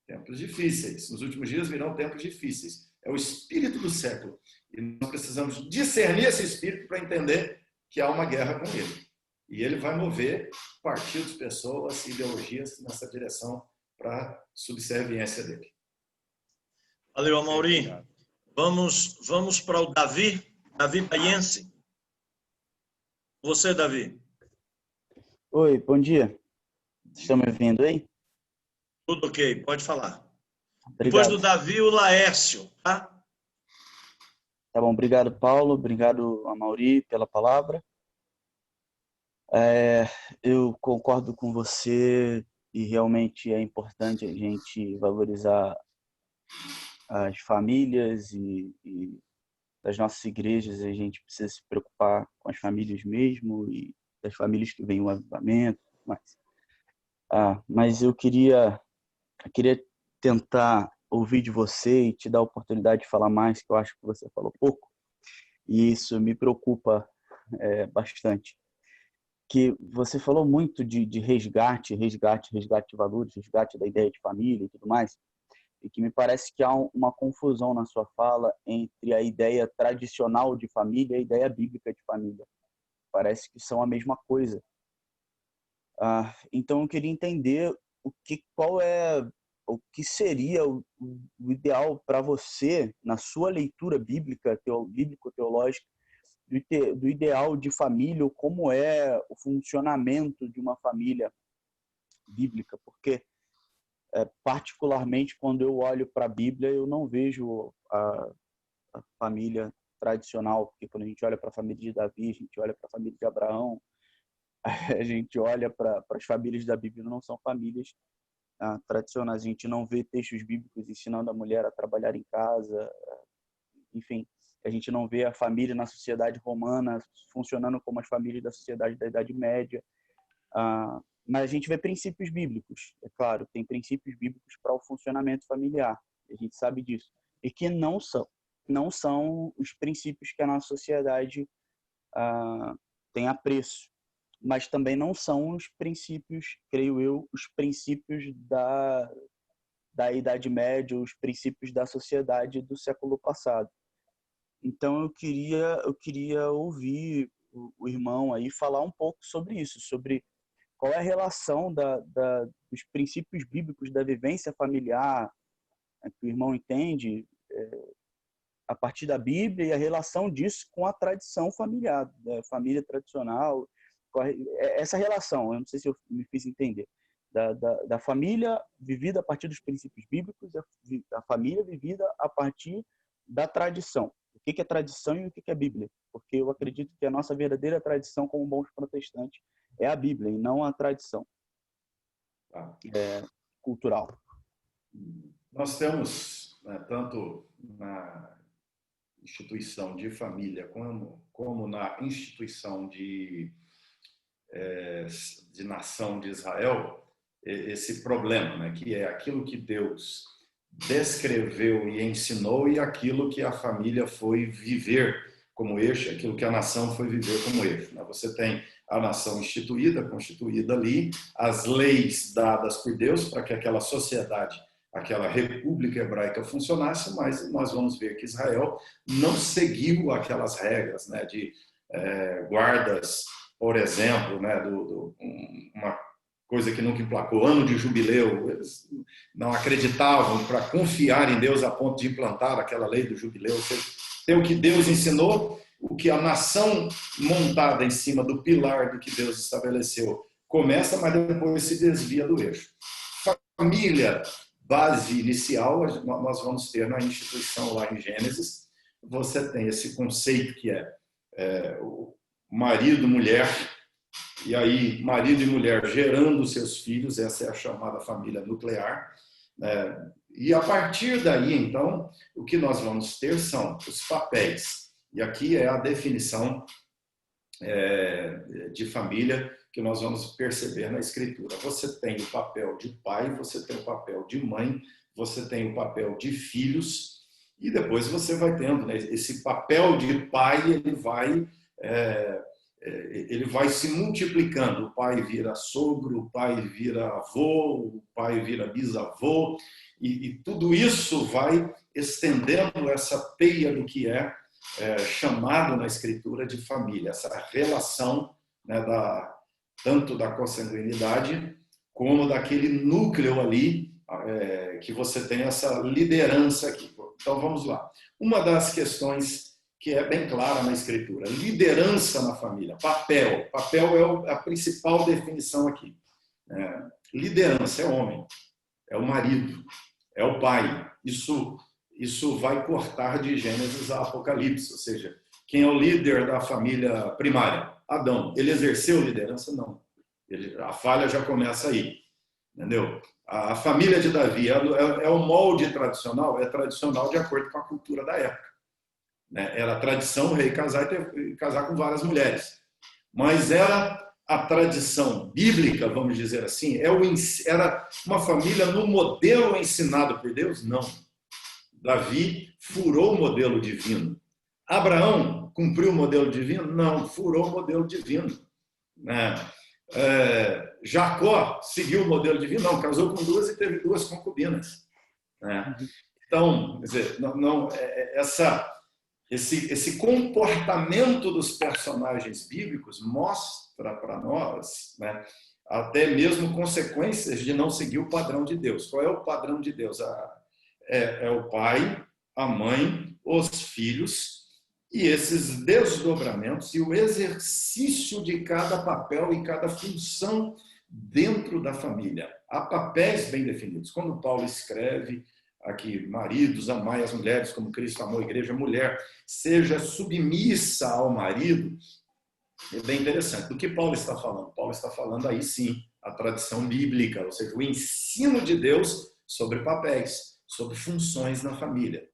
tempos difíceis. Nos últimos dias virão tempos difíceis. É o espírito do século. E nós precisamos discernir esse espírito para entender que há uma guerra com ele. E ele vai mover partidos, pessoas, ideologias nessa direção para subserviência dele. Valeu, Amaury. Vamos para o Davi Paiense. Você, Davi. Oi, bom dia. Vocês estão me ouvindo aí? Tudo ok, pode falar. Obrigado. Depois do Davi, o Laércio, tá? Tá bom, obrigado, Paulo. Obrigado, Amaury, pela palavra. Eu concordo com você e realmente é importante a gente valorizar as famílias e das nossas igrejas. A gente precisa se preocupar com as famílias mesmo e das famílias que vêm o avivamento. Mas eu queria tentar ouvir de você e te dar a oportunidade de falar mais, que eu acho que você falou pouco, e isso me preocupa bastante. Que você falou muito de resgate de valores, resgate da ideia de família e tudo mais, e que me parece que há uma confusão na sua fala entre a ideia tradicional de família e a ideia bíblica de família. Parece que são a mesma coisa. Então eu queria entender o que seria o ideal para você, na sua leitura bíblico-teológica, do ideal de família, ou como é o funcionamento de uma família bíblica, porque particularmente quando eu olho para a Bíblia eu não vejo a família tradicional, porque quando a gente olha para a família de Davi, a gente olha para a família de Abraão, a gente olha para as famílias da Bíblia, não são famílias tradicionais. A gente não vê textos bíblicos ensinando a mulher a trabalhar em casa, enfim, a gente não vê a família na sociedade romana funcionando como as famílias da sociedade da Idade Média, mas a gente vê princípios bíblicos, é claro, tem princípios bíblicos para o funcionamento familiar, a gente sabe disso, e que não são os princípios que a nossa sociedade tem apreço, mas também não são os princípios, creio eu, os princípios da Idade Média, os princípios da sociedade do século passado. Então eu queria ouvir o irmão aí falar um pouco sobre isso, sobre qual é a relação dos princípios bíblicos da vivência familiar, que o irmão entende a partir da Bíblia, e a relação disso com a tradição familiar, da família tradicional, essa relação, eu não sei se eu me fiz entender, da família vivida a partir dos princípios bíblicos, a família vivida a partir da tradição. O que é tradição e o que é Bíblia? Porque eu acredito que a nossa verdadeira tradição como bons protestantes é a Bíblia e não a tradição cultural. Nós temos, né, tanto na instituição de família como na instituição de nação de Israel, esse problema, né, que é aquilo que Deus descreveu e ensinou e aquilo que a família foi viver como eixo, aquilo que a nação foi viver como eixo. Você tem a nação constituída ali, as leis dadas por Deus para que aquela sociedade, aquela república hebraica funcionasse, mas nós vamos ver que Israel não seguiu aquelas regras, né, de guardas, por exemplo, né, uma coisa que nunca emplacou, ano de jubileu. Eles não acreditavam para confiar em Deus a ponto de implantar aquela lei do jubileu. Tem o que Deus ensinou, o que a nação montada em cima do pilar do que Deus estabeleceu começa, mas depois se desvia do eixo. Família, base inicial, nós vamos ter na instituição lá em Gênesis. Você tem esse conceito que o marido, mulher, e aí marido e mulher gerando seus filhos, essa é a chamada família nuclear. E a partir daí, então, o que nós vamos ter são os papéis. E aqui é a definição de família que nós vamos perceber na Escritura. Você tem o papel de pai, você tem o papel de mãe, você tem o papel de filhos, e depois você vai tendo, né, esse papel de pai, ele vai se multiplicando. O pai vira sogro, o pai vira avô, o pai vira bisavô, e tudo isso vai estendendo essa teia do que é chamado na Escritura de família, essa relação, né, tanto da consanguinidade como daquele núcleo ali, que você tem essa liderança aqui. Então vamos lá. Uma das questões que é bem clara na Escritura: liderança na família, papel. Papel é a principal definição aqui. Liderança é o homem, é o marido, é o pai. Isso vai cortar de Gênesis a Apocalipse, ou seja, quem é o líder da família primária? Adão. Ele exerceu liderança? Não. A falha já começa aí, entendeu? A família de Davi é o molde tradicional, é tradicional de acordo com a cultura da época. Era tradição o rei casar com várias mulheres. Mas era a tradição bíblica, vamos dizer assim, era uma família no modelo ensinado por Deus? Não. Davi furou o modelo divino. Abraão cumpriu o modelo divino? Não, furou o modelo divino. Jacó seguiu o modelo divino? Não, casou com duas e teve duas concubinas. Então, quer dizer, esse comportamento dos personagens bíblicos mostra para nós, né, até mesmo consequências de não seguir o padrão de Deus. Qual é o padrão de Deus? É o pai, a mãe, os filhos, e esses desdobramentos e o exercício de cada papel e cada função dentro da família. Há papéis bem definidos. Quando Paulo escreve aqui: maridos, amai as mulheres como Cristo amou a igreja, mulher seja submissa ao marido, é bem interessante. Do que Paulo está falando? Paulo está falando aí sim a tradição bíblica, ou seja, o ensino de Deus sobre papéis, sobre funções na família.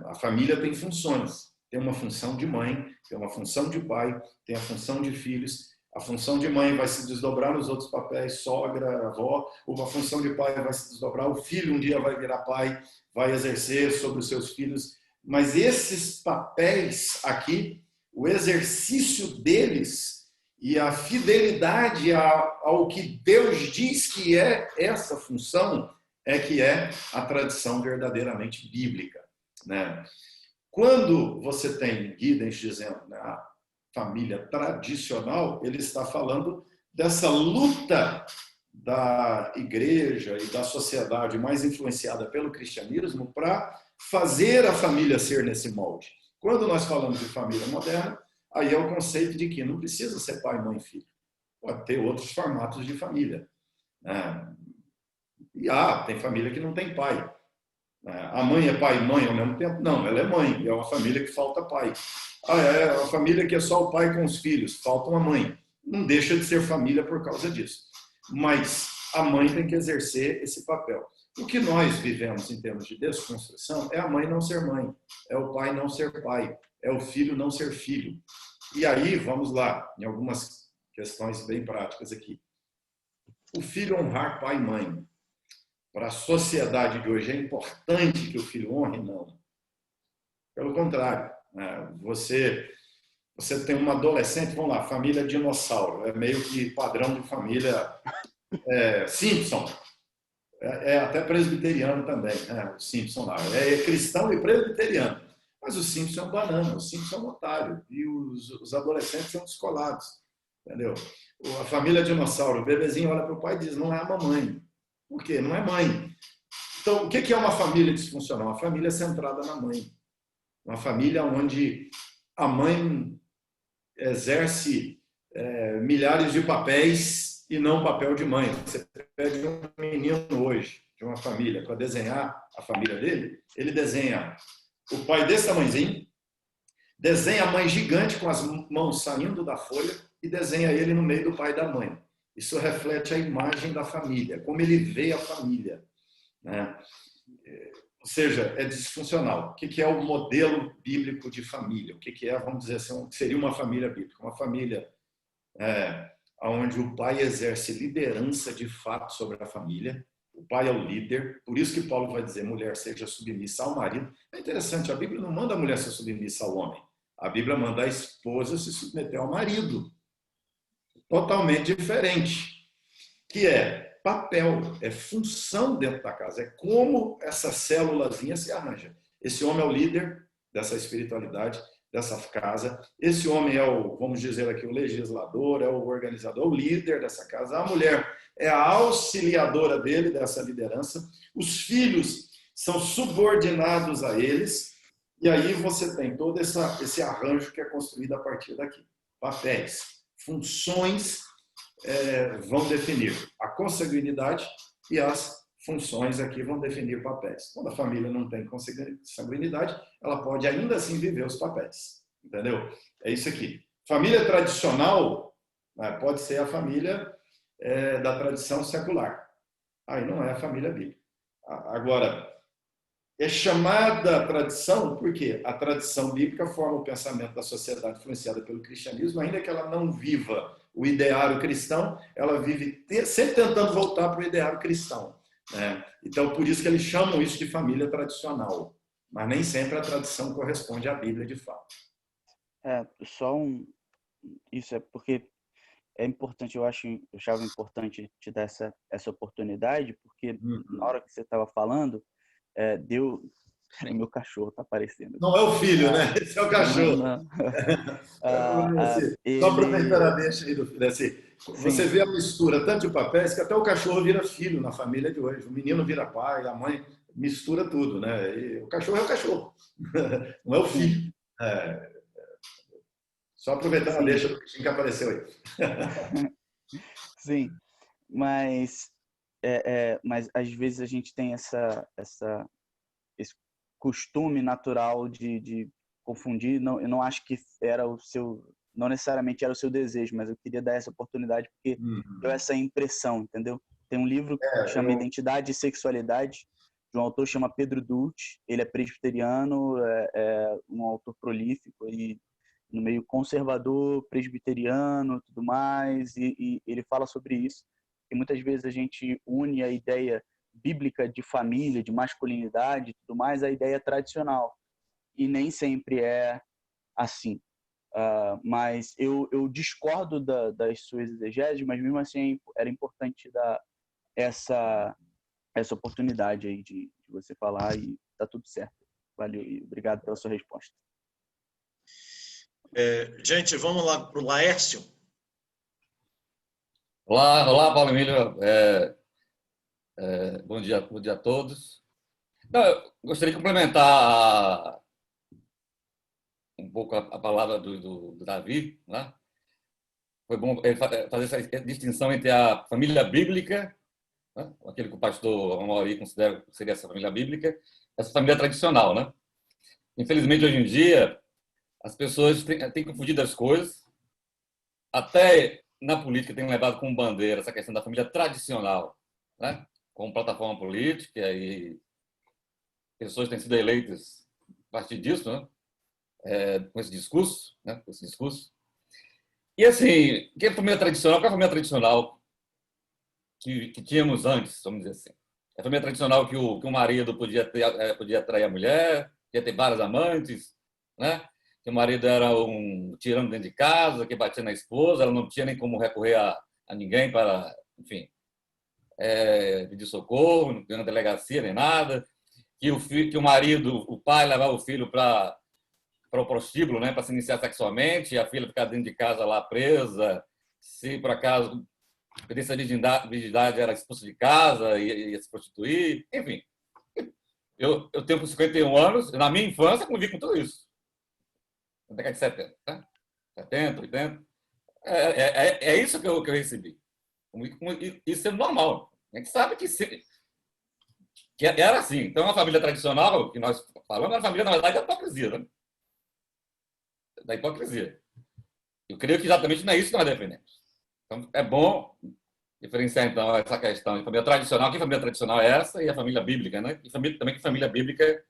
A família tem funções. Tem uma função de mãe, tem uma função de pai, tem a função de filhos. A função de mãe vai se desdobrar nos outros papéis, sogra, avó. Uma função de pai vai se desdobrar, o filho um dia vai virar pai, vai exercer sobre os seus filhos. Mas esses papéis aqui o exercício deles e a fidelidade ao que Deus diz que é essa função é que é a tradição verdadeiramente bíblica, né? Quando você tem Giddens dizendo, né, a família tradicional, ele está falando dessa luta da igreja e da sociedade mais influenciada pelo cristianismo para fazer a família ser nesse molde. Quando nós falamos de família moderna, aí é o conceito de que não precisa ser pai, mãe e filho. Pode ter outros formatos de família, né? E tem família que não tem pai. A mãe é pai e mãe ao mesmo tempo? Não, ela é mãe, é uma família que falta pai. É uma família que é só o pai com os filhos, falta uma mãe. Não deixa de ser família por causa disso. Mas a mãe tem que exercer esse papel. O que nós vivemos em termos de desconstrução é a mãe não ser mãe, é o pai não ser pai, é o filho não ser filho. E aí, vamos lá, em algumas questões bem práticas aqui. O filho honrar pai e mãe. Para a sociedade de hoje é importante que o filho honre? Não. Pelo contrário, né? Você tem uma adolescente, vamos lá, família dinossauro, é meio que padrão de família Simpson, é até presbiteriano também, né? O Simpson lá, é cristão e presbiteriano, mas o Simpson é um banana, o Simpson é um otário, e os adolescentes são descolados, entendeu? A família dinossauro, o bebezinho olha para o pai e diz, não é a mamãe. Por quê? Não é mãe. Então, o que é uma família disfuncional? Uma família centrada na mãe. Uma família onde a mãe exerce milhares de papéis e não o papel de mãe. Você pede um menino hoje, de uma família, para desenhar a família dele, ele desenha o pai desse tamanhozinho, desenha a mãe gigante com as mãos saindo da folha e desenha ele no meio do pai e da mãe. Isso reflete a imagem da família, como ele vê a família, né? Ou seja, é disfuncional. O que é o modelo bíblico de família? O que é, vamos dizer assim, que seria uma família bíblica? Uma família onde o pai exerce liderança de fato sobre a família. O pai é o líder. Por isso que Paulo vai dizer, mulher, seja submissa ao marido. É interessante, a Bíblia não manda a mulher ser submissa ao homem. A Bíblia manda a esposa se submeter ao marido. Totalmente diferente, que é papel, é função dentro da casa, é como essa célulazinha se arranja. Esse homem é o líder dessa espiritualidade, dessa casa, esse homem é o, vamos dizer aqui, o legislador, é o organizador, o líder dessa casa, a mulher é a auxiliadora dele, dessa liderança, os filhos são subordinados a eles, e aí você tem todo esse arranjo que é construído a partir daqui. Papéis. Funções vão definir a consanguinidade e as funções aqui vão definir papéis. Quando a família não tem consanguinidade, ela pode ainda assim viver os papéis. Entendeu? É isso aqui. Família tradicional pode ser a família da tradição secular. Aí não é a família bíblica. Agora, é chamada tradição porque a tradição bíblica forma o pensamento da sociedade influenciada pelo cristianismo, ainda que ela não viva o ideário cristão, ela vive sempre tentando voltar para o ideário cristão, né? Então, por isso que eles chamam isso de família tradicional, mas nem sempre a tradição corresponde à Bíblia de fato. Isso é porque é importante, eu achava importante te dar essa oportunidade, porque na hora que você estava falando, Peraí, meu cachorro está aparecendo. Não é o filho, né? Esse é o cachorro. Não. Só aproveitar a deixa aí do filho. Assim, você vê a mistura tanto de papéis que até o cachorro vira filho na família de hoje. O menino vira pai, a mãe mistura tudo, né? E o cachorro é o cachorro, não é o filho. Só aproveitar a deixa do bichinho que apareceu aí. Sim, mas às vezes a gente tem esse costume natural de confundir. Eu não acho que era não necessariamente era o seu desejo, mas eu queria dar essa oportunidade porque deu essa impressão, entendeu? Tem um livro que chama Identidade e Sexualidade, de um autor que chama Pedro Dutch. Ele é presbiteriano, é um autor prolífico e no meio conservador, presbiteriano, tudo mais, e ele fala sobre isso. E muitas vezes a gente une a ideia bíblica de família, de masculinidade e tudo mais, a ideia tradicional. E nem sempre é assim. Mas eu discordo das suas exegeses, mas mesmo assim era importante dar essa oportunidade aí de você falar e tá tudo certo. Valeu e obrigado pela sua resposta. Gente, vamos lá para o Laércio. Olá, Paulo Emílio. Bom dia a todos. Não, eu gostaria de complementar um pouco a palavra do Davi, né? Foi bom fazer essa distinção entre a família bíblica, né? Aquele que o pastor Amaury considera que seria essa família bíblica, essa família tradicional, né? Infelizmente, hoje em dia, as pessoas têm confundido as coisas, até na política tem levado como bandeira essa questão da família tradicional, né? Como plataforma política, e pessoas têm sido eleitas a partir disso, né? Com esse discurso, né? Com esse discurso. E assim, que é a família tradicional? Qual é a família tradicional que tínhamos antes, vamos dizer assim? É a família tradicional que o marido podia trair a mulher, podia ter várias amantes, né? Que o marido era um tirano dentro de casa, que batia na esposa, ela não tinha nem como recorrer a ninguém para, enfim, pedir socorro, não tinha na delegacia nem nada, que o marido, o pai levava o filho para o prostíbulo, né, para se iniciar sexualmente, e a filha ficava dentro de casa lá presa, se por acaso perdesse a virgindade era expulsa de casa, ia se prostituir, enfim. Eu tenho 51 anos, na minha infância convivi com tudo isso. Na década de 70, né? 70, 80. É isso que eu recebi. Isso é normal. A gente sabe que era assim. Então, a família tradicional, que nós falamos, é uma família, na verdade, da hipocrisia. Né? Da hipocrisia. Eu creio que exatamente não é isso que nós defendemos. Então, é bom diferenciar, então, essa questão de família tradicional. Que família tradicional é essa? E a família bíblica, né? E também que família bíblica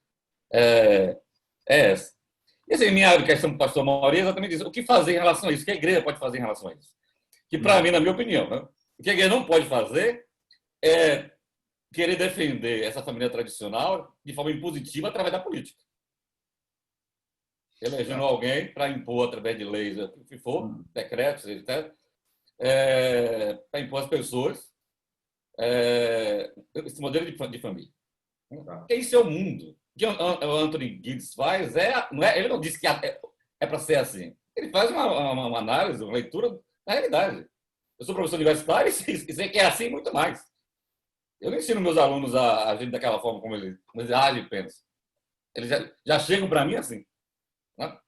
é essa. E assim, minha questão para o pastor Amaury é exatamente isso. O que fazer em relação a isso? O que a igreja pode fazer em relação a isso? Que, para mim, na minha opinião, né? O que a igreja não pode fazer é querer defender essa família tradicional de forma impositiva através da política. Elegendo alguém para impor, através de leis, o que for, decretos, etc., para impor às pessoas esse modelo de família. Porque isso é o mundo. O que o Anthony Giddens faz ele não diz que é para ser assim. Ele faz uma análise, uma leitura da realidade. Eu sou professor universitário e sei que é assim muito mais. Eu não ensino meus alunos a agir daquela forma como eles agem e pensam. Eles já chegam para mim assim. Né?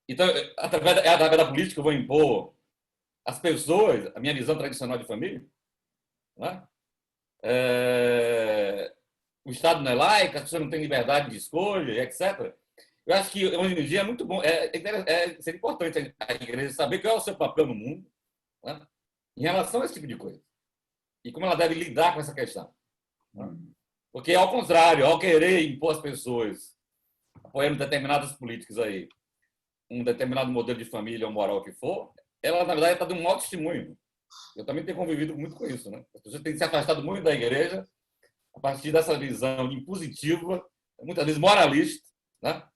Então, através da política, eu vou impor às pessoas a minha visão tradicional de família. Né? O Estado não é laico, as pessoas não têm liberdade de escolha, etc. Eu acho que hoje em dia é muito bom, seria importante a igreja saber qual é o seu papel no mundo, né, em relação a esse tipo de coisa. E como ela deve lidar com essa questão. Né? Porque, ao contrário, ao querer impor às pessoas, apoiando determinadas políticas aí, um determinado modelo de família ou moral que for, ela, na verdade, está dando um mau testemunho. Eu também tenho convivido muito com isso. Né? As pessoas têm se afastado muito da igreja a partir dessa visão impositiva, muitas vezes moralista, né?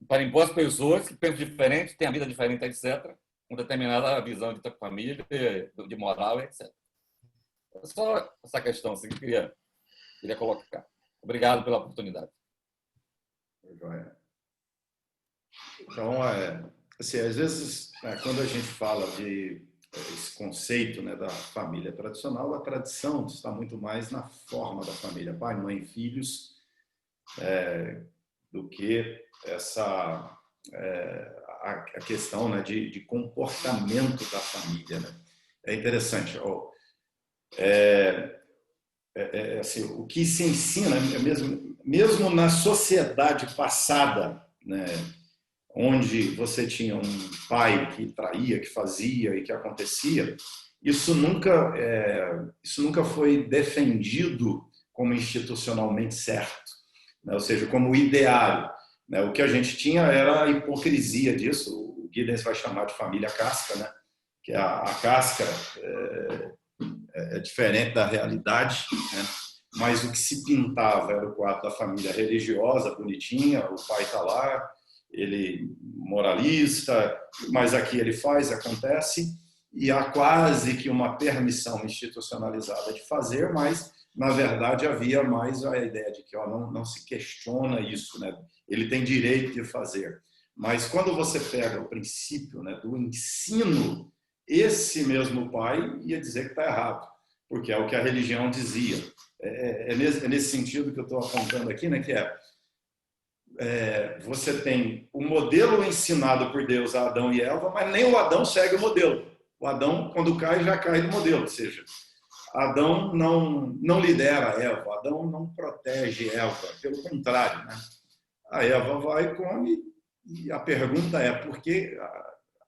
Para impor às pessoas que pensam diferente, têm a vida diferente, etc., com determinada visão de família, de moral, etc. É só essa questão assim, que eu queria colocar. Obrigado pela oportunidade. Então, assim, às vezes, quando a gente fala de esse conceito, né, da família tradicional, a tradição está muito mais na forma da família, pai, mãe, filhos, do que a questão, né, de comportamento da família. Né? É interessante. Assim, o que se ensina, mesmo na sociedade passada, né, onde você tinha um pai que traía, que fazia e que acontecia, isso nunca foi defendido como institucionalmente certo, né? Ou seja, como ideário. Né? O que a gente tinha era a hipocrisia disso. O Giddens vai chamar de família casca, né? Que a casca é diferente da realidade, né? mas o que se pintava era o quadro da família religiosa, bonitinha, o pai está lá, ele moralista, mas aqui ele faz, acontece, e há quase que uma permissão institucionalizada de fazer, mas, na verdade, havia mais a ideia de que não se questiona isso, né? Ele tem direito de fazer. Mas quando você pega o princípio, né, do ensino, esse mesmo pai ia dizer que está errado, porque é o que a religião dizia. É nesse sentido que eu estou apontando aqui, né, que você tem o modelo ensinado por Deus a Adão e Eva, mas nem o Adão segue o modelo. O Adão, quando cai, já cai do modelo, ou seja, Adão não lidera a Eva, Adão não protege Eva, pelo contrário, né? A Eva vai e come, e a pergunta é por que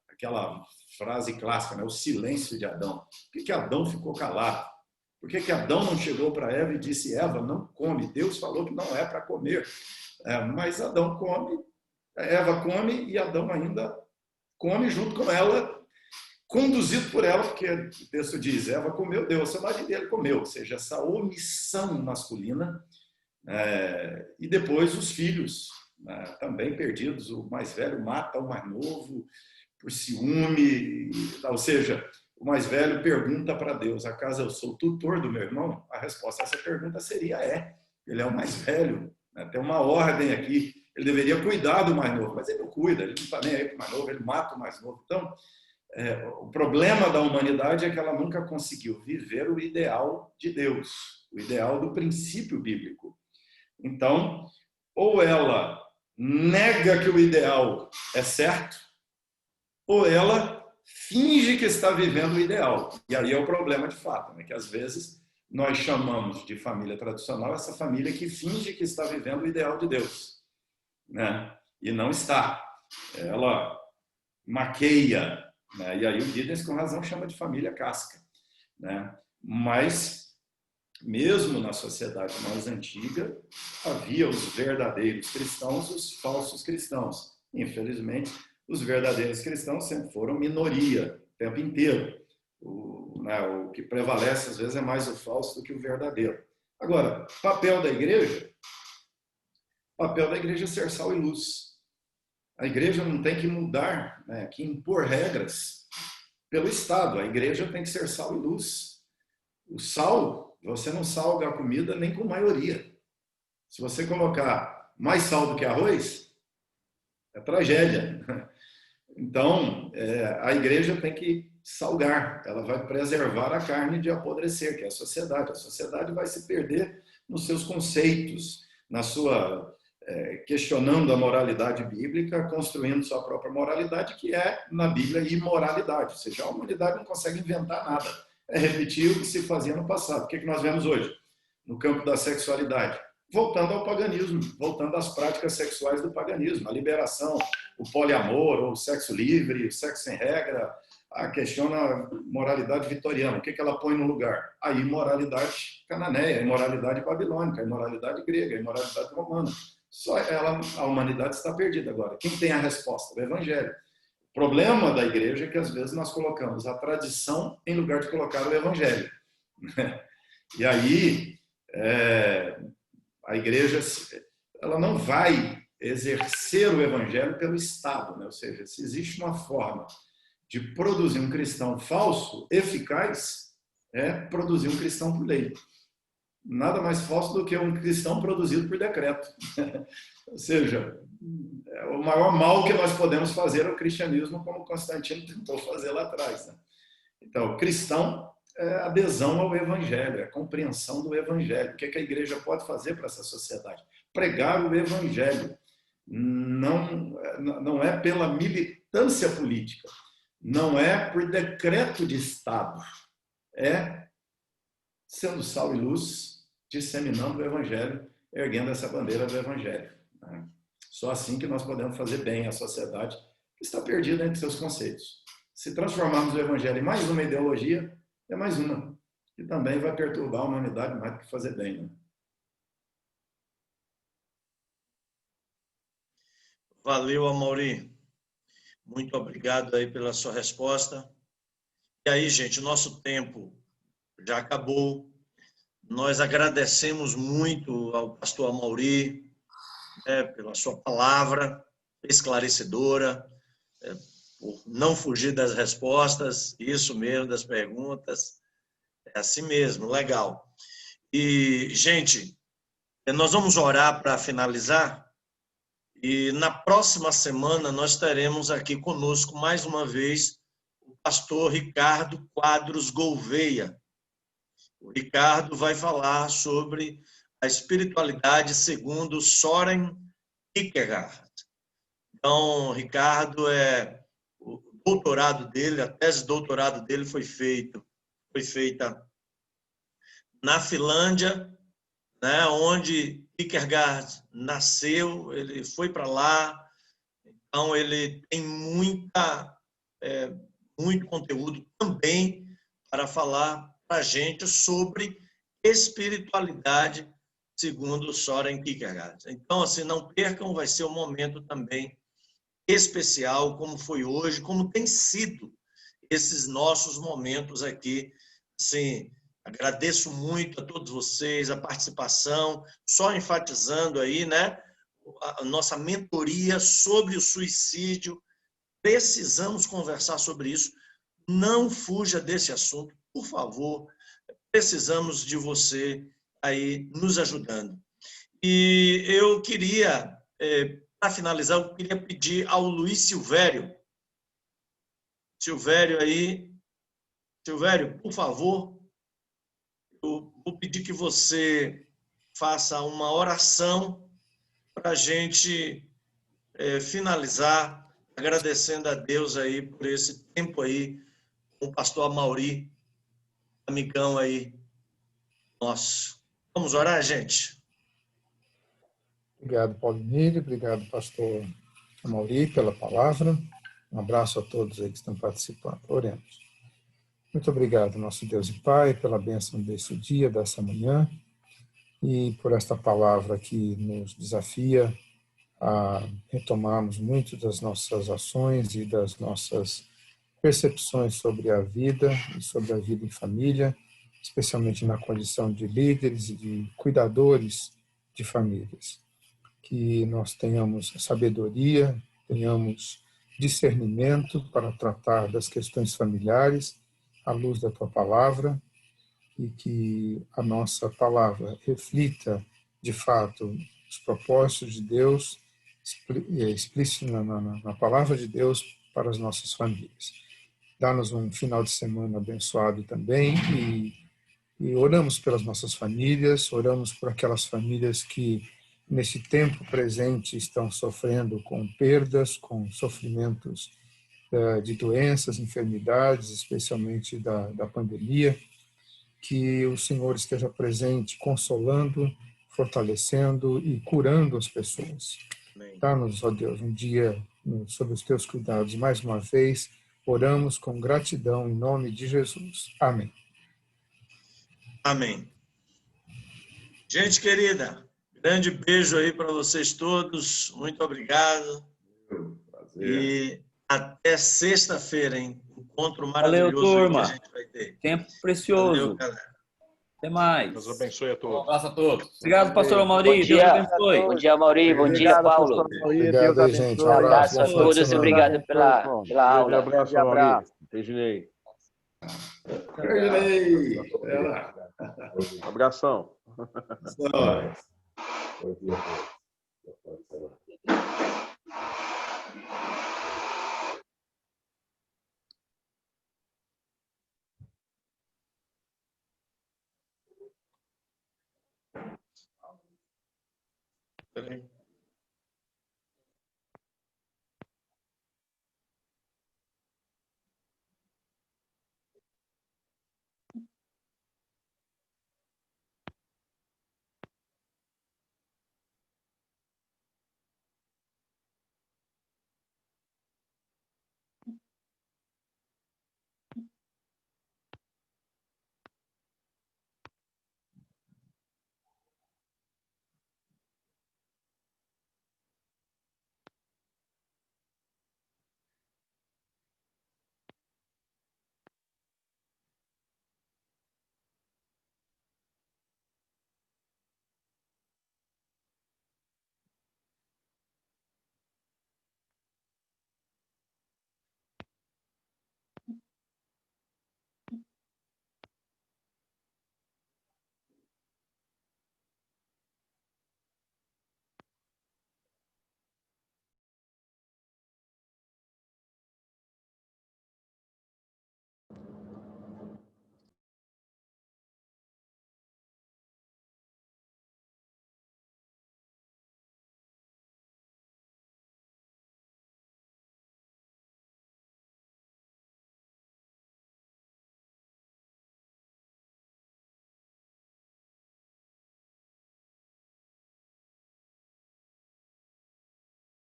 aquela frase clássica, né? O silêncio de Adão. Por que Adão ficou calado? Por que Adão não chegou para Eva e disse, Eva, não come, Deus falou que não é para comer. Mas Adão come, Eva come e Adão ainda come junto com ela, conduzido por ela, porque o texto diz, Eva comeu, deu a saudade dele, comeu. Ou seja, essa omissão masculina, e depois os filhos, também perdidos. O mais velho mata o mais novo por ciúme, ou seja, o mais velho pergunta para Deus, acaso eu sou tutor do meu irmão? A resposta a essa pergunta seria ele é o mais velho. Tem uma ordem aqui, ele deveria cuidar do mais novo, mas ele não cuida, ele não está nem aí para o mais novo, ele mata o mais novo. Então, o problema da humanidade é que ela nunca conseguiu viver o ideal de Deus, o ideal do princípio bíblico. Então, ou ela nega que o ideal é certo, ou ela finge que está vivendo o ideal. E aí é o problema de fato, né? Que às vezes nós chamamos de família tradicional essa família que finge que está vivendo o ideal de Deus, né? E não está. Ela maqueia, né? E aí o Giddens, com razão, chama de família casca, né? Mas, mesmo na sociedade mais antiga, havia os verdadeiros cristãos e os falsos cristãos. Infelizmente, os verdadeiros cristãos sempre foram minoria o tempo inteiro. O que prevalece, às vezes, é mais o falso do que o verdadeiro. Agora, papel da igreja é ser sal e luz. A igreja não tem que mudar, né, que impor regras pelo Estado. A igreja tem que ser sal e luz. O sal, você não salga a comida nem com maioria. Se você colocar mais sal do que arroz, é tragédia. Então, a igreja tem que salgar, ela vai preservar a carne de apodrecer, que é a sociedade. A sociedade vai se perder nos seus conceitos, na sua questionando a moralidade bíblica, construindo sua própria moralidade, que é, na Bíblia, imoralidade. Ou seja, a humanidade não consegue inventar nada. É repetir o que se fazia no passado. O que nós vemos hoje? No campo da sexualidade. Voltando ao paganismo, voltando às práticas sexuais do paganismo, a liberação, o poliamor, ou o sexo livre, o sexo sem regra, questiona a moralidade vitoriana. O que ela põe no lugar? A imoralidade cananeia, a imoralidade babilônica, a imoralidade grega, a imoralidade romana. Só a humanidade está perdida agora. Quem tem a resposta? O Evangelho. O problema da igreja é que, às vezes, nós colocamos a tradição em lugar de colocar o Evangelho. E aí, a igreja ela não vai exercer o Evangelho pelo Estado, né? Ou seja, se existe uma forma de produzir um cristão falso, eficaz, é produzir um cristão por lei. Nada mais falso do que um cristão produzido por decreto. Ou seja, o maior mal que nós podemos fazer ao cristianismo, como Constantino tentou fazer lá atrás, né? Então, cristão é adesão ao Evangelho, é compreensão do Evangelho. O que a igreja pode fazer para essa sociedade? Pregar o Evangelho. Não é pela militância política, não é por decreto de Estado, é sendo sal e luz, disseminando o Evangelho, erguendo essa bandeira do Evangelho. Só assim que nós podemos fazer bem à sociedade que está perdida entre seus conceitos. Se transformarmos o Evangelho em mais uma ideologia, é mais uma, que também vai perturbar a humanidade mais do que fazer bem, né? Valeu, Amaury. Muito obrigado aí pela sua resposta. E aí, gente, o nosso tempo já acabou. Nós agradecemos muito ao pastor Amaury, pela sua palavra esclarecedora, por não fugir das respostas, isso mesmo, das perguntas. É assim mesmo, legal. E, gente, nós vamos orar para finalizar. E na próxima semana nós teremos aqui conosco, mais uma vez, o pastor Ricardo Quadros Gouveia. O Ricardo vai falar sobre a espiritualidade segundo Soren Kierkegaard. Então, Ricardo, o doutorado dele, a tese de doutorado dele foi feita na Finlândia, né, onde Kierkegaard nasceu, ele foi para lá, então ele tem muito conteúdo também para falar para a gente sobre espiritualidade segundo Soren Kierkegaard. Então, assim, não percam, vai ser um momento também especial, como foi hoje, como tem sido esses nossos momentos aqui. Assim, agradeço muito a todos vocês, a participação, só enfatizando aí, né, a nossa mentoria sobre o suicídio. Precisamos conversar sobre isso. Não fuja desse assunto, por favor. Precisamos de você aí nos ajudando. E eu queria, para finalizar, eu queria pedir ao Luiz Silvério. Silvério aí. Silvério, por favor, eu vou pedir que você faça uma oração para a gente finalizar, agradecendo a Deus aí por esse tempo aí, com o pastor Amaury, amigão aí nosso. Vamos orar, gente? Obrigado, Paulo Emílio. Obrigado, pastor Amaury, pela palavra. Um abraço a todos aí que estão participando. Oremos. Muito obrigado, nosso Deus e Pai, pela bênção desse dia, dessa manhã, e por esta palavra que nos desafia a retomarmos muito das nossas ações e das nossas percepções sobre a vida e sobre a vida em família, especialmente na condição de líderes e de cuidadores de famílias. Que nós tenhamos sabedoria, tenhamos discernimento para tratar das questões familiares à luz da Tua palavra e que a nossa palavra reflita, de fato, os propósitos de Deus explícito na palavra de Deus para as nossas famílias. Dá-nos um final de semana abençoado também e oramos pelas nossas famílias, oramos por aquelas famílias que nesse tempo presente estão sofrendo com perdas, com sofrimentos de doenças, enfermidades, especialmente da pandemia, que o Senhor esteja presente, consolando, fortalecendo e curando as pessoas. Dá-nos, ó Deus, um dia sob os teus cuidados. Mais uma vez, oramos com gratidão em nome de Jesus. Amém. Amém. Gente querida, grande beijo aí para vocês todos. Muito obrigado. Prazer. E até sexta-feira, hein? Encontro Valeu, maravilhoso turma. que a gente vai ter. Tempo precioso. Valeu, galera. Até mais. Deus abençoe a Um todos. abraço a todos. Obrigado, pastor Bom Amaury. Deus dia. abençoe. Bom dia, Mauri. Bom dia, Obrigado, Paulo. pastor Amaury. Deus Obrigado aí, gente. Um abençoe. abraço. Abraço a Bom final de todos e semana. obrigado pela aula. Grande Grande abraço, Reginei. Ei, Abração. Peraí.